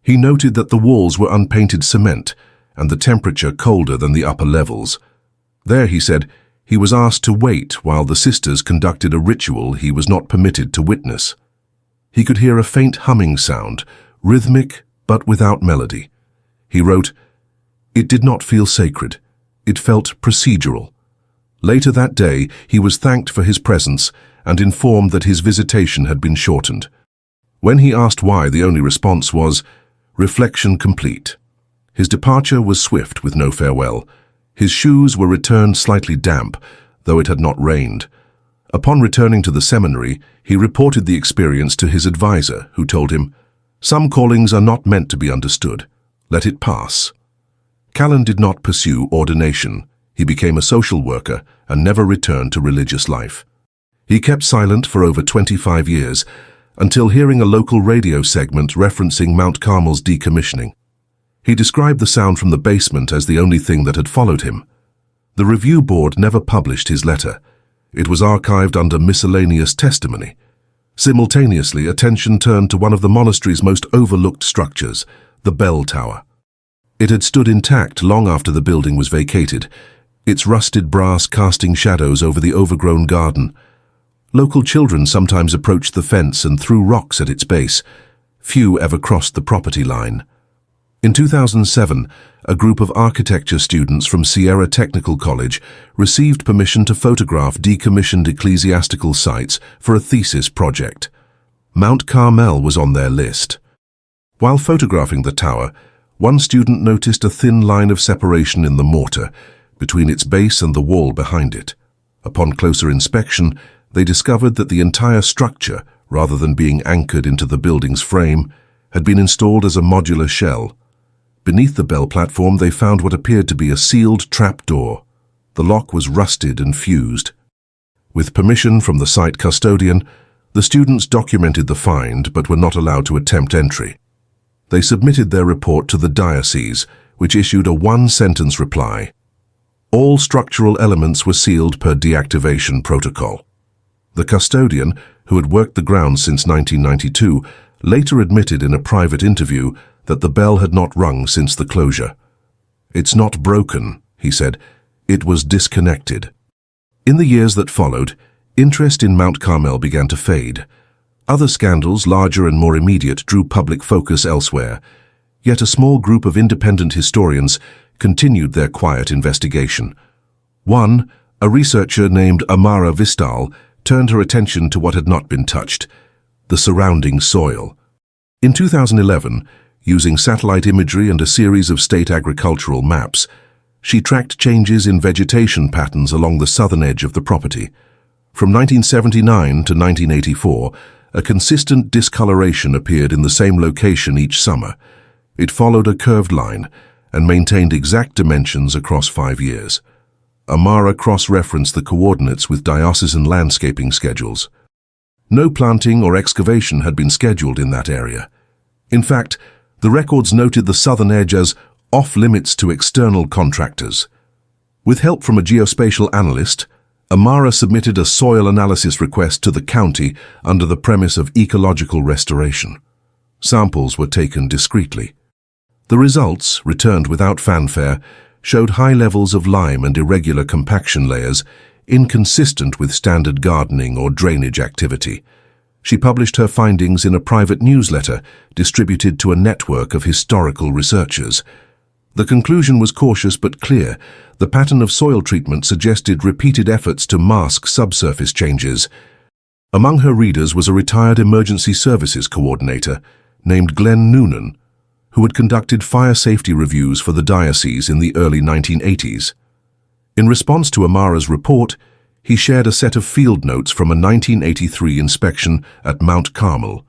He noted that the walls were unpainted cement, and the temperature colder than the upper levels. There, he said, he was asked to wait while the sisters conducted a ritual he was not permitted to witness. He could hear a faint humming sound, rhythmic but without melody. He wrote, "It did not feel sacred. It felt procedural." Later that day, he was thanked for his presence and informed that his visitation had been shortened. When he asked why, the only response was, "Reflection complete." His departure was swift with no farewell. His shoes were returned slightly damp, though it had not rained. Upon returning to the seminary, he reported the experience to his advisor, who told him, "Some callings are not meant to be understood. Let it pass." Callan did not pursue ordination. He became a social worker and never returned to religious life. He kept silent for over 25 years, until hearing a local radio segment referencing Mount Carmel's decommissioning. He described the sound from the basement as the only thing that had followed him. The review board never published his letter. It was archived under miscellaneous testimony. Simultaneously, attention turned to one of the monastery's most overlooked structures, the bell tower. It had stood intact long after the building was vacated, its rusted brass casting shadows over the overgrown garden. Local children sometimes approached the fence and threw rocks at its base. Few ever crossed the property line. In 2007, a group of architecture students from Sierra Technical College received permission to photograph decommissioned ecclesiastical sites for a thesis project. Mount Carmel was on their list. While photographing the tower, one student noticed a thin line of separation in the mortar between its base and the wall behind it. Upon closer inspection, they discovered that the entire structure, rather than being anchored into the building's frame, had been installed as a modular shell. Beneath the bell platform, they found what appeared to be a sealed trapdoor. The lock was rusted and fused. With permission from the site custodian, the students documented the find but were not allowed to attempt entry. They submitted their report to the diocese, which issued a one-sentence reply. All structural elements were sealed per deactivation protocol. The custodian, who had worked the grounds since 1992, later admitted in a private interview that the bell had not rung since the closure. "It's not broken," he said. "It was disconnected." In the years that followed, interest in Mount Carmel began to fade. Other scandals, larger and more immediate, drew public focus elsewhere. Yet a small group of independent historians continued their quiet investigation. One, a researcher named Amara Vistal, turned her attention to what had not been touched, the surrounding soil. In 2011, using satellite imagery and a series of state agricultural maps, she tracked changes in vegetation patterns along the southern edge of the property. From 1979 to 1984, a consistent discoloration appeared in the same location each summer. It followed a curved line and maintained exact dimensions across 5 years. Amara cross-referenced the coordinates with diocesan landscaping schedules. No planting or excavation had been scheduled in that area. In fact, the records noted the southern edge as off-limits to external contractors. With help from a geospatial analyst, Amara submitted a soil analysis request to the county under the premise of ecological restoration. Samples were taken discreetly. The results, returned without fanfare, showed high levels of lime and irregular compaction layers, inconsistent with standard gardening or drainage activity. She published her findings in a private newsletter distributed to a network of historical researchers. The conclusion was cautious but clear. The pattern of soil treatment suggested repeated efforts to mask subsurface changes. Among her readers was a retired emergency services coordinator named Glenn Noonan, who had conducted fire safety reviews for the diocese in the early 1980s. In response to Amara's report, he shared a set of field notes from a 1983 inspection at Mount Carmel.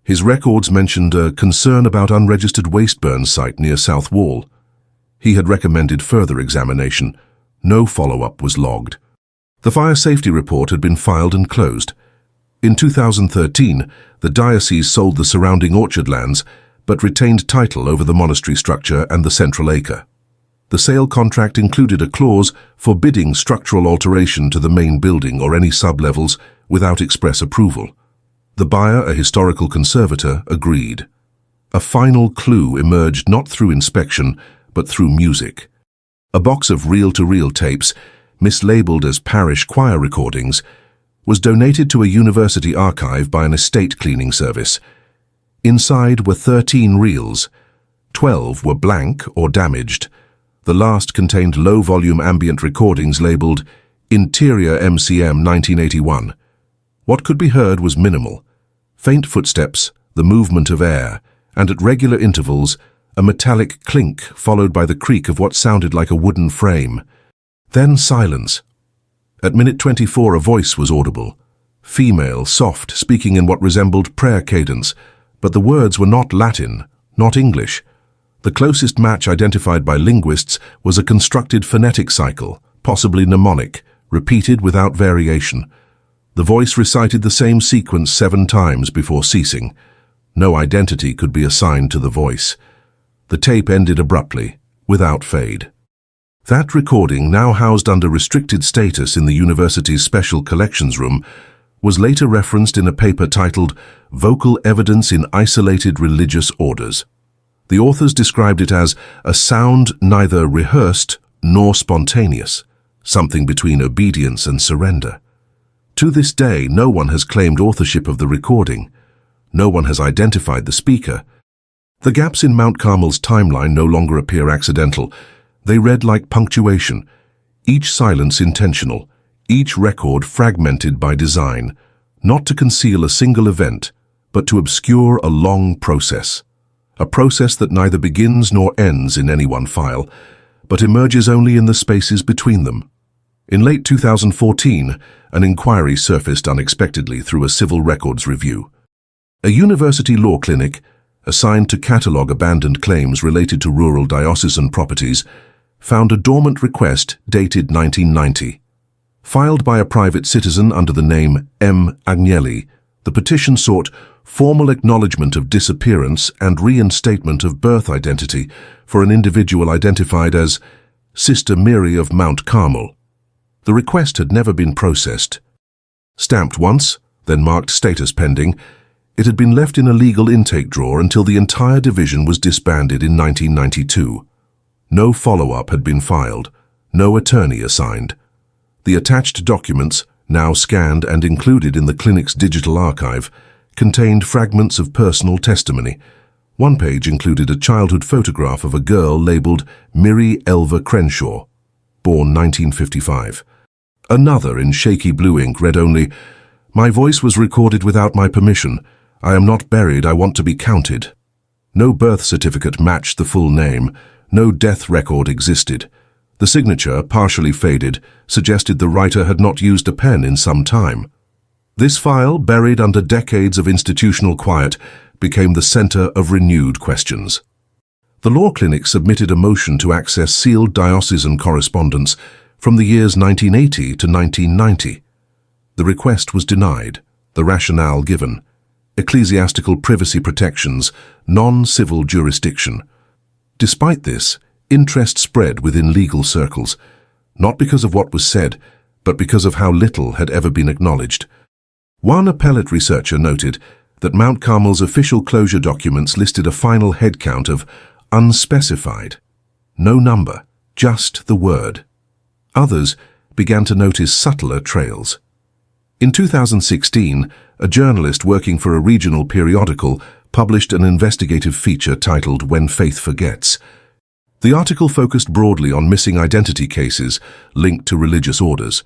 His records mentioned a concern about unregistered waste burn site near South Wall. He had recommended further examination. No follow-up was logged. The fire safety report had been filed and closed. In 2013, the diocese sold the surrounding orchard lands, but retained title over the monastery structure and the central acre. The sale contract included a clause forbidding structural alteration to the main building or any sub-levels without express approval. The buyer, a historical conservator, agreed. A final clue emerged not through inspection, but through music. A box of reel-to-reel tapes, mislabeled as parish choir recordings, was donated to a university archive by an estate cleaning service. Inside were 13 reels. 12 were blank or damaged. The last contained low-volume ambient recordings labeled Interior MCM 1981. What could be heard was minimal. Faint footsteps, the movement of air, and at regular intervals, a metallic clink followed by the creak of what sounded like a wooden frame. Then silence. At minute 24, a voice was audible. Female, soft, speaking in what resembled prayer cadence, but the words were not Latin, not English. The closest match identified by linguists was a constructed phonetic cycle, possibly mnemonic, repeated without variation. The voice recited the same sequence 7 times before ceasing. No identity could be assigned to the voice. The tape ended abruptly, without fade. That recording, now housed under restricted status in the university's special collections room, was later referenced in a paper titled Vocal Evidence in Isolated Religious Orders. The authors described it as a sound neither rehearsed nor spontaneous, something between obedience and surrender. To this day, no one has claimed authorship of the recording. No one has identified the speaker. The gaps in Mount Carmel's timeline no longer appear accidental. They read like punctuation, each silence intentional, each record fragmented by design, not to conceal a single event, but to obscure a long process. A process that neither begins nor ends in any one file, but emerges only in the spaces between them. In late 2014, an inquiry surfaced unexpectedly through a civil records review. A university law clinic, assigned to catalogue abandoned claims related to rural diocesan properties, found a dormant request dated 1990. Filed by a private citizen under the name M. Agnelli, the petition sought formal acknowledgement of disappearance and reinstatement of birth identity for an individual identified as Sister Mary of Mount Carmel. The request had never been processed. Stamped once, then marked status pending, it had been left in a legal intake drawer until the entire division was disbanded in 1992. No follow-up had been filed, no attorney assigned. The attached documents, now scanned and included in the clinic's digital archive, contained fragments of personal testimony. One page included a childhood photograph of a girl labeled Miri Elva Crenshaw, born 1955. Another, in shaky blue ink, read only, "My voice was recorded without my permission. I am not buried, I want to be counted." No birth certificate matched the full name. No death record existed. The signature, partially faded, suggested the writer had not used a pen in some time. This file, buried under decades of institutional quiet, became the center of renewed questions. The law clinic submitted a motion to access sealed diocesan correspondence from the years 1980 to 1990. The request was denied, the rationale given: ecclesiastical privacy protections, non-civil jurisdiction. Despite this, interest spread within legal circles, not because of what was said, but because of how little had ever been acknowledged. One appellate researcher noted that Mount Carmel's official closure documents listed a final head count of unspecified. No number, just the word. Others began to notice subtler trails. In 2016, a journalist working for a regional periodical published an investigative feature titled When Faith Forgets. The article focused broadly on missing identity cases linked to religious orders,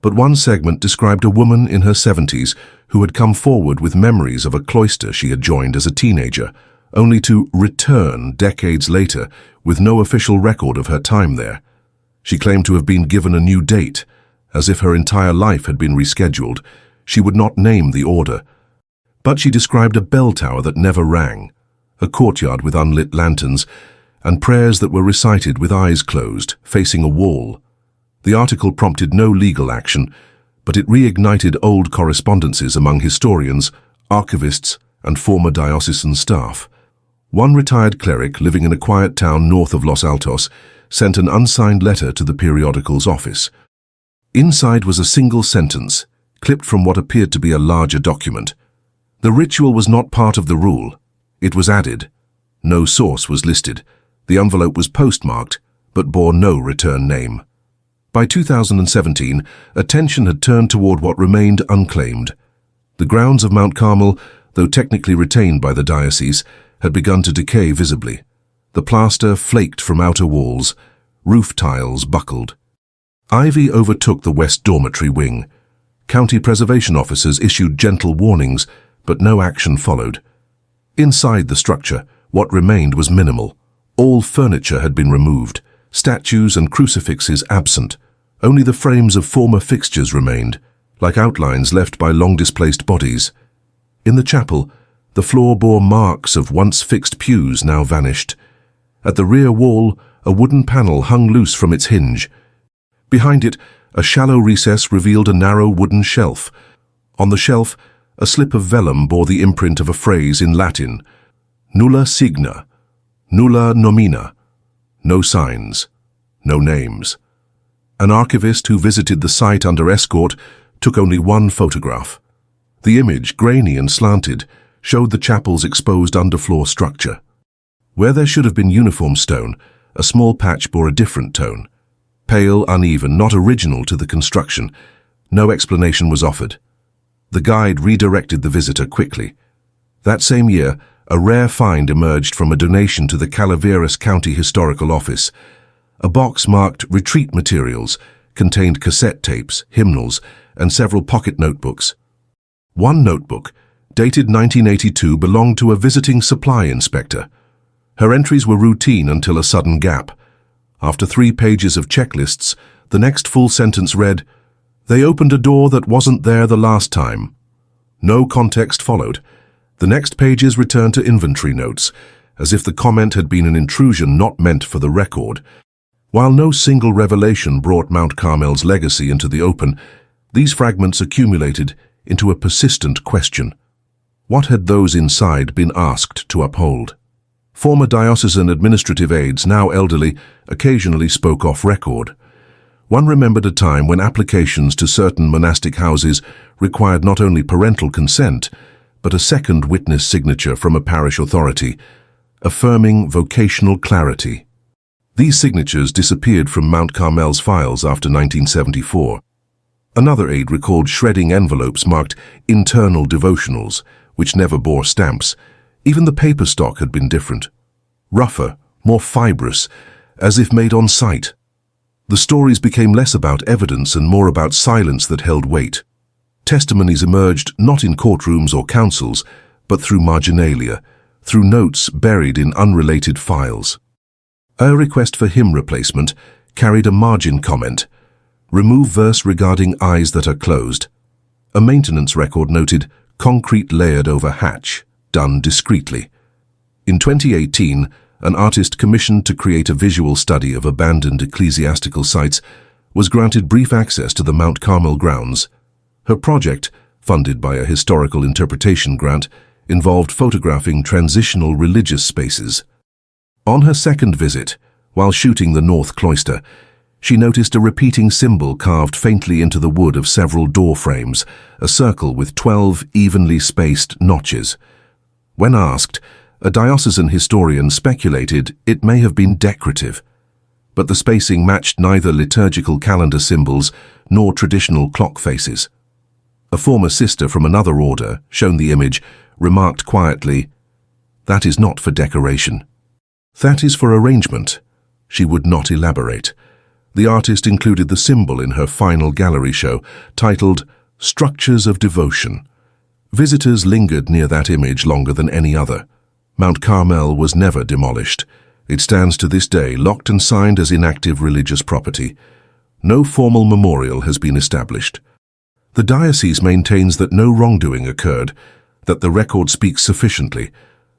but one segment described a woman in her 70s who had come forward with memories of a cloister she had joined as a teenager, only to return decades later with no official record of her time there. She claimed to have been given a new date, as if her entire life had been rescheduled. She would not name the order, but she described a bell tower that never rang, a courtyard with unlit lanterns, and prayers that were recited with eyes closed, facing a wall. The article prompted no legal action, but it reignited old correspondences among historians, archivists, and former diocesan staff. One retired cleric living in a quiet town north of Los Altos sent an unsigned letter to the periodical's office. Inside was a single sentence, clipped from what appeared to be a larger document. The ritual was not part of the rule. It was added. No source was listed. The envelope was postmarked, but bore no return name. By 2017, attention had turned toward what remained unclaimed. The grounds of Mount Carmel, though technically retained by the diocese, had begun to decay visibly. The plaster flaked from outer walls, roof tiles buckled. Ivy overtook the west dormitory wing. County preservation officers issued gentle warnings, but no action followed. Inside the structure, what remained was minimal. All furniture had been removed, statues and crucifixes absent. Only the frames of former fixtures remained, like outlines left by long-displaced bodies. In the chapel, the floor bore marks of once fixed pews now vanished. At the rear wall, a wooden panel hung loose from its hinge. Behind it, a shallow recess revealed a narrow wooden shelf. On the shelf, a slip of vellum bore the imprint of a phrase in Latin: nulla signa, nulla nomina. No signs, no names. An archivist who visited the site under escort took only one photograph. The image, grainy and slanted, showed the chapel's exposed underfloor structure. Where there should have been uniform stone, a small patch bore a different tone. Pale, uneven, not original to the construction. No explanation was offered. The guide redirected the visitor quickly. That same year, a rare find emerged from a donation to the Calaveras County Historical Office. A box marked retreat materials contained cassette tapes, hymnals, and several pocket notebooks. One notebook, dated 1982, belonged to a visiting supply inspector. Her entries were routine until a sudden gap. After 3 pages of checklists, the next full sentence read, "They opened a door that wasn't there the last time." No context followed. The next pages returned to inventory notes, as if the comment had been an intrusion not meant for the record. While no single revelation brought Mount Carmel's legacy into the open, these fragments accumulated into a persistent question. What had those inside been asked to uphold? Former diocesan administrative aides, now elderly, occasionally spoke off record. One remembered a time when applications to certain monastic houses required not only parental consent, but a second witness signature from a parish authority, affirming vocational clarity. These signatures disappeared from Mount Carmel's files after 1974. Another aide recalled shredding envelopes marked internal devotionals, which never bore stamps. Even the paper stock had been different. Rougher, more fibrous, as if made on site. The stories became less about evidence and more about silence that held weight. Testimonies emerged not in courtrooms or councils, but through marginalia, through notes buried in unrelated files. A request for hymn replacement carried a margin comment: remove verse regarding eyes that are closed. A maintenance record noted concrete layered over hatch, done discreetly. In 2018, an artist commissioned to create a visual study of abandoned ecclesiastical sites was granted brief access to the Mount Carmel grounds. Her project, funded by a historical interpretation grant, involved photographing transitional religious spaces. On her second visit, while shooting the north cloister, she noticed a repeating symbol carved faintly into the wood of several door frames, a circle with 12 evenly spaced notches. When asked, a diocesan historian speculated it may have been decorative, but the spacing matched neither liturgical calendar symbols nor traditional clock faces. A former sister from another order, shown the image, remarked quietly, "That is not for decoration. That is for arrangement." She would not elaborate. The artist included the symbol in her final gallery show, titled Structures of Devotion. Visitors lingered near that image longer than any other. Mount Carmel was never demolished. It stands to this day locked and signed as inactive religious property. No formal memorial has been established. The diocese maintains that no wrongdoing occurred, that the record speaks sufficiently,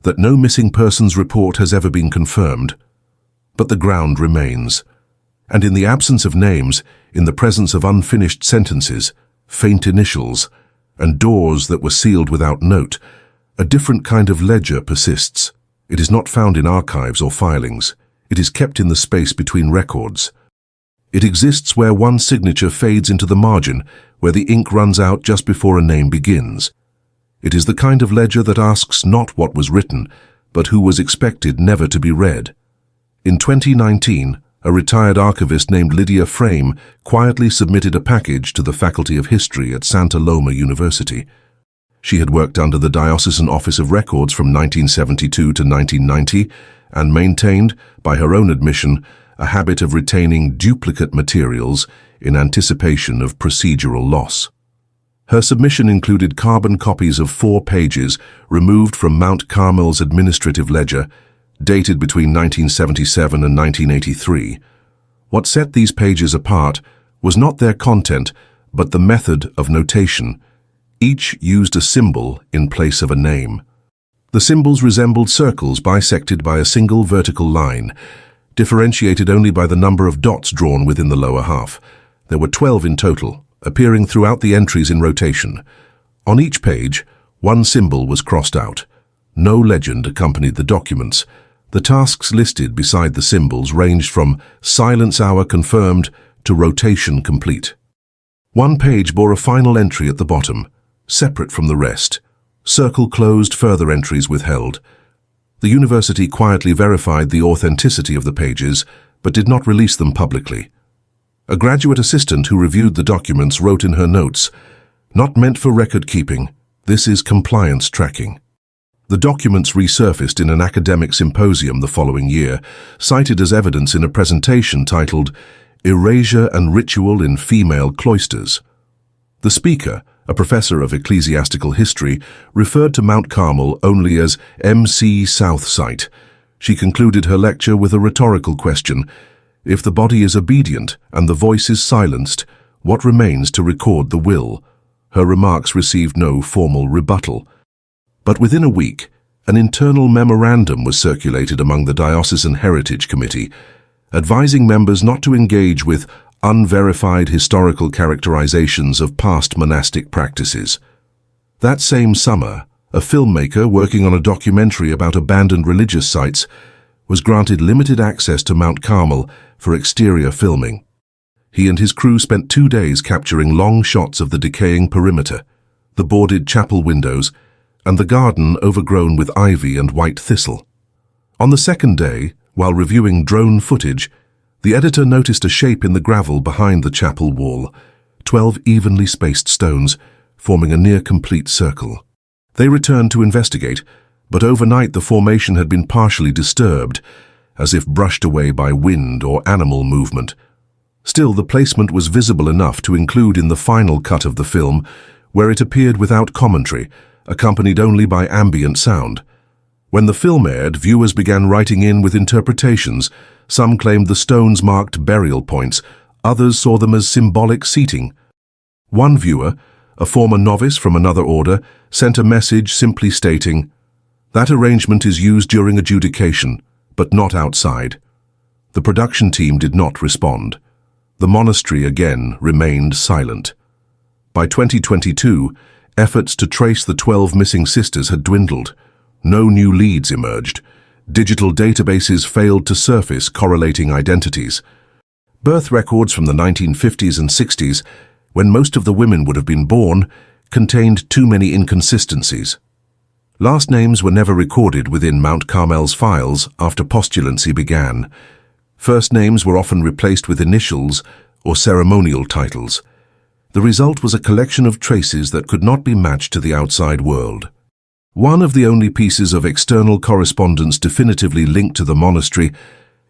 that no missing persons report has ever been confirmed. But the ground remains. And in the absence of names, in the presence of unfinished sentences, faint initials, and doors that were sealed without note, a different kind of ledger persists. It is not found in archives or filings. It is kept in the space between records. It exists where one signature fades into the margin, where the ink runs out just before a name begins. It is the kind of ledger that asks not what was written, but who was expected never to be read. In 2019, a retired archivist named Lydia Frame quietly submitted a package to the Faculty of History at Santa Loma University. She had worked under the Diocesan Office of Records from 1972 to 1990 and maintained, by her own admission, a habit of retaining duplicate materials in anticipation of procedural loss. Her submission included carbon copies of 4 pages removed from Mount Carmel's administrative ledger, dated between 1977 and 1983. What set these pages apart was not their content, but the method of notation. Each used a symbol in place of a name. The symbols resembled circles bisected by a single vertical line, differentiated only by the number of dots drawn within the lower half. There were 12 in total, appearing throughout the entries in rotation. On each page, one symbol was crossed out. No legend accompanied the documents. The tasks listed beside the symbols ranged from silence hour confirmed to rotation complete. One page bore a final entry at the bottom, separate from the rest. Circle closed, further entries withheld. The university quietly verified the authenticity of the pages, but did not release them publicly. A graduate assistant who reviewed the documents wrote in her notes, "Not meant for record keeping. This is compliance tracking." The documents resurfaced in an academic symposium the following year, cited as evidence in a presentation titled Erasure and Ritual in Female Cloisters. The speaker, a professor of ecclesiastical history, referred to Mount Carmel only as MC South Site. She concluded her lecture with a rhetorical question: if the body is obedient and the voice is silenced, what remains to record the will? Her remarks received no formal rebuttal. But within a week, an internal memorandum was circulated among the Diocesan Heritage Committee, advising members not to engage with unverified historical characterizations of past monastic practices. That same summer, a filmmaker working on a documentary about abandoned religious sites was granted limited access to Mount Carmel for exterior filming. He and his crew spent 2 days capturing long shots of the decaying perimeter, the boarded chapel windows, and the garden overgrown with ivy and white thistle. On the second day, while reviewing drone footage, the editor noticed a shape in the gravel behind the chapel wall, 12 evenly spaced stones, forming a near-complete circle. They returned to investigate, but overnight the formation had been partially disturbed, as if brushed away by wind or animal movement. Still, the placement was visible enough to include in the final cut of the film, where it appeared without commentary, accompanied only by ambient sound. When the film aired, viewers began writing in with interpretations. Some claimed the stones marked burial points, others saw them as symbolic seating. One viewer, a former novice from another order, sent a message simply stating, "That arrangement is used during adjudication, but not outside." The production team did not respond. The monastery again remained silent. By 2022, efforts to trace the 12 missing sisters had dwindled. No new leads emerged. Digital databases failed to surface correlating identities. Birth records from the 1950s and 60s, when most of the women would have been born, contained too many inconsistencies. Last names were never recorded within Mount Carmel's files after postulancy began. First names were often replaced with initials or ceremonial titles. The result was a collection of traces that could not be matched to the outside world. One of the only pieces of external correspondence definitively linked to the monastery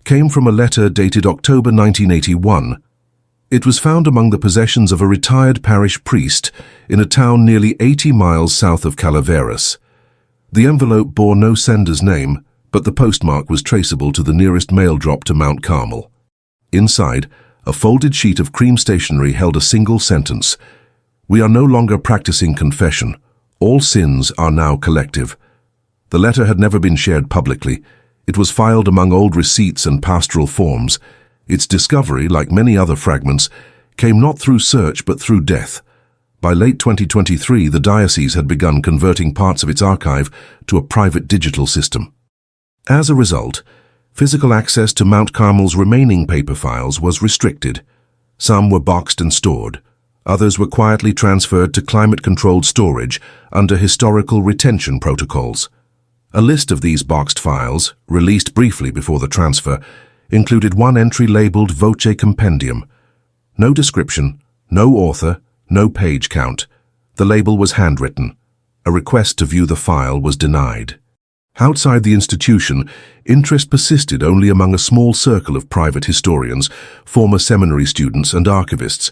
came from a letter dated October 1981. It was found among the possessions of a retired parish priest in a town nearly 80 miles south of Calaveras. The envelope bore no sender's name, but the postmark was traceable to the nearest mail drop to Mount Carmel. Inside, a folded sheet of cream stationery held a single sentence: "We are no longer practicing confession. All sins are now collective." The letter had never been shared publicly. It was filed among old receipts and pastoral forms. Its discovery, like many other fragments, came not through search but through death. By late 2023, the diocese had begun converting parts of its archive to a private digital system. As a result, physical access to Mount Carmel's remaining paper files was restricted. Some were boxed and stored. Others were quietly transferred to climate-controlled storage under historical retention protocols. A list of these boxed files, released briefly before the transfer, included one entry labeled Voce Compendium. No description, no author, no page count. The label was handwritten. A request to view the file was denied. Outside the institution, interest persisted only among a small circle of private historians, former seminary students and archivists.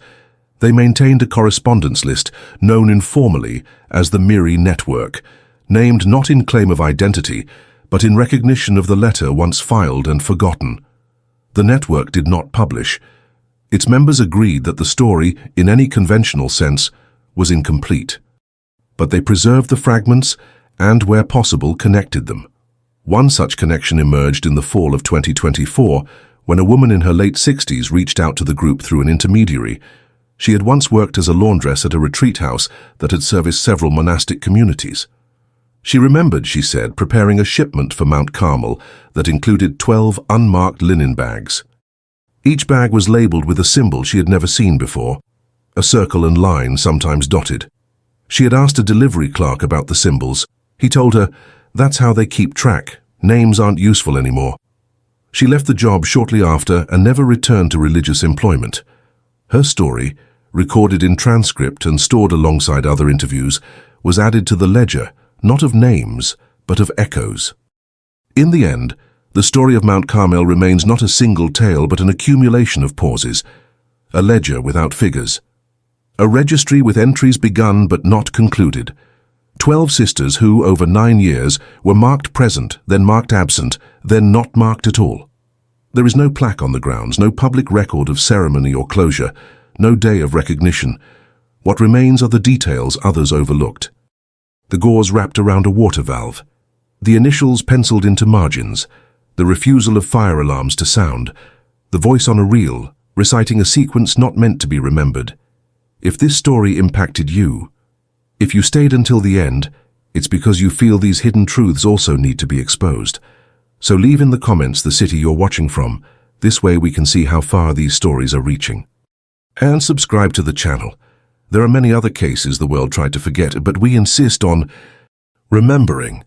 They maintained a correspondence list known informally as the Miri Network, named not in claim of identity, but in recognition of the letter once filed and forgotten. The network did not publish. Its members agreed that the story, in any conventional sense, was incomplete. But they preserved the fragments and, where possible, connected them. One such connection emerged in the fall of 2024, when a woman in her late 60s reached out to the group through an intermediary. She had once worked as a laundress at a retreat house that had serviced several monastic communities. She remembered, she said, preparing a shipment for Mount Carmel that included 12 unmarked linen bags. Each bag was labeled with a symbol she had never seen before, a circle and line sometimes dotted. She had asked a delivery clerk about the symbols. He told her, "That's how they keep track. Names aren't useful anymore." She left the job shortly after and never returned to religious employment. Her story, recorded in transcript and stored alongside other interviews, was added to the ledger, not of names, but of echoes. In the end, the story of Mount Carmel remains not a single tale but an accumulation of pauses, a ledger without figures, a registry with entries begun but not concluded. 12 sisters who, over 9 years, were marked present, then marked absent, then not marked at all. There is no plaque on the grounds, no public record of ceremony or closure, no day of recognition. What remains are the details others overlooked. The gauze wrapped around a water valve, the initials penciled into margins, the refusal of fire alarms to sound, the voice on a reel, reciting a sequence not meant to be remembered. If this story impacted you, if you stayed until the end, it's because you feel these hidden truths also need to be exposed. So leave in the comments the city you're watching from. This way we can see how far these stories are reaching. And subscribe to the channel. There are many other cases the world tried to forget, but we insist on remembering.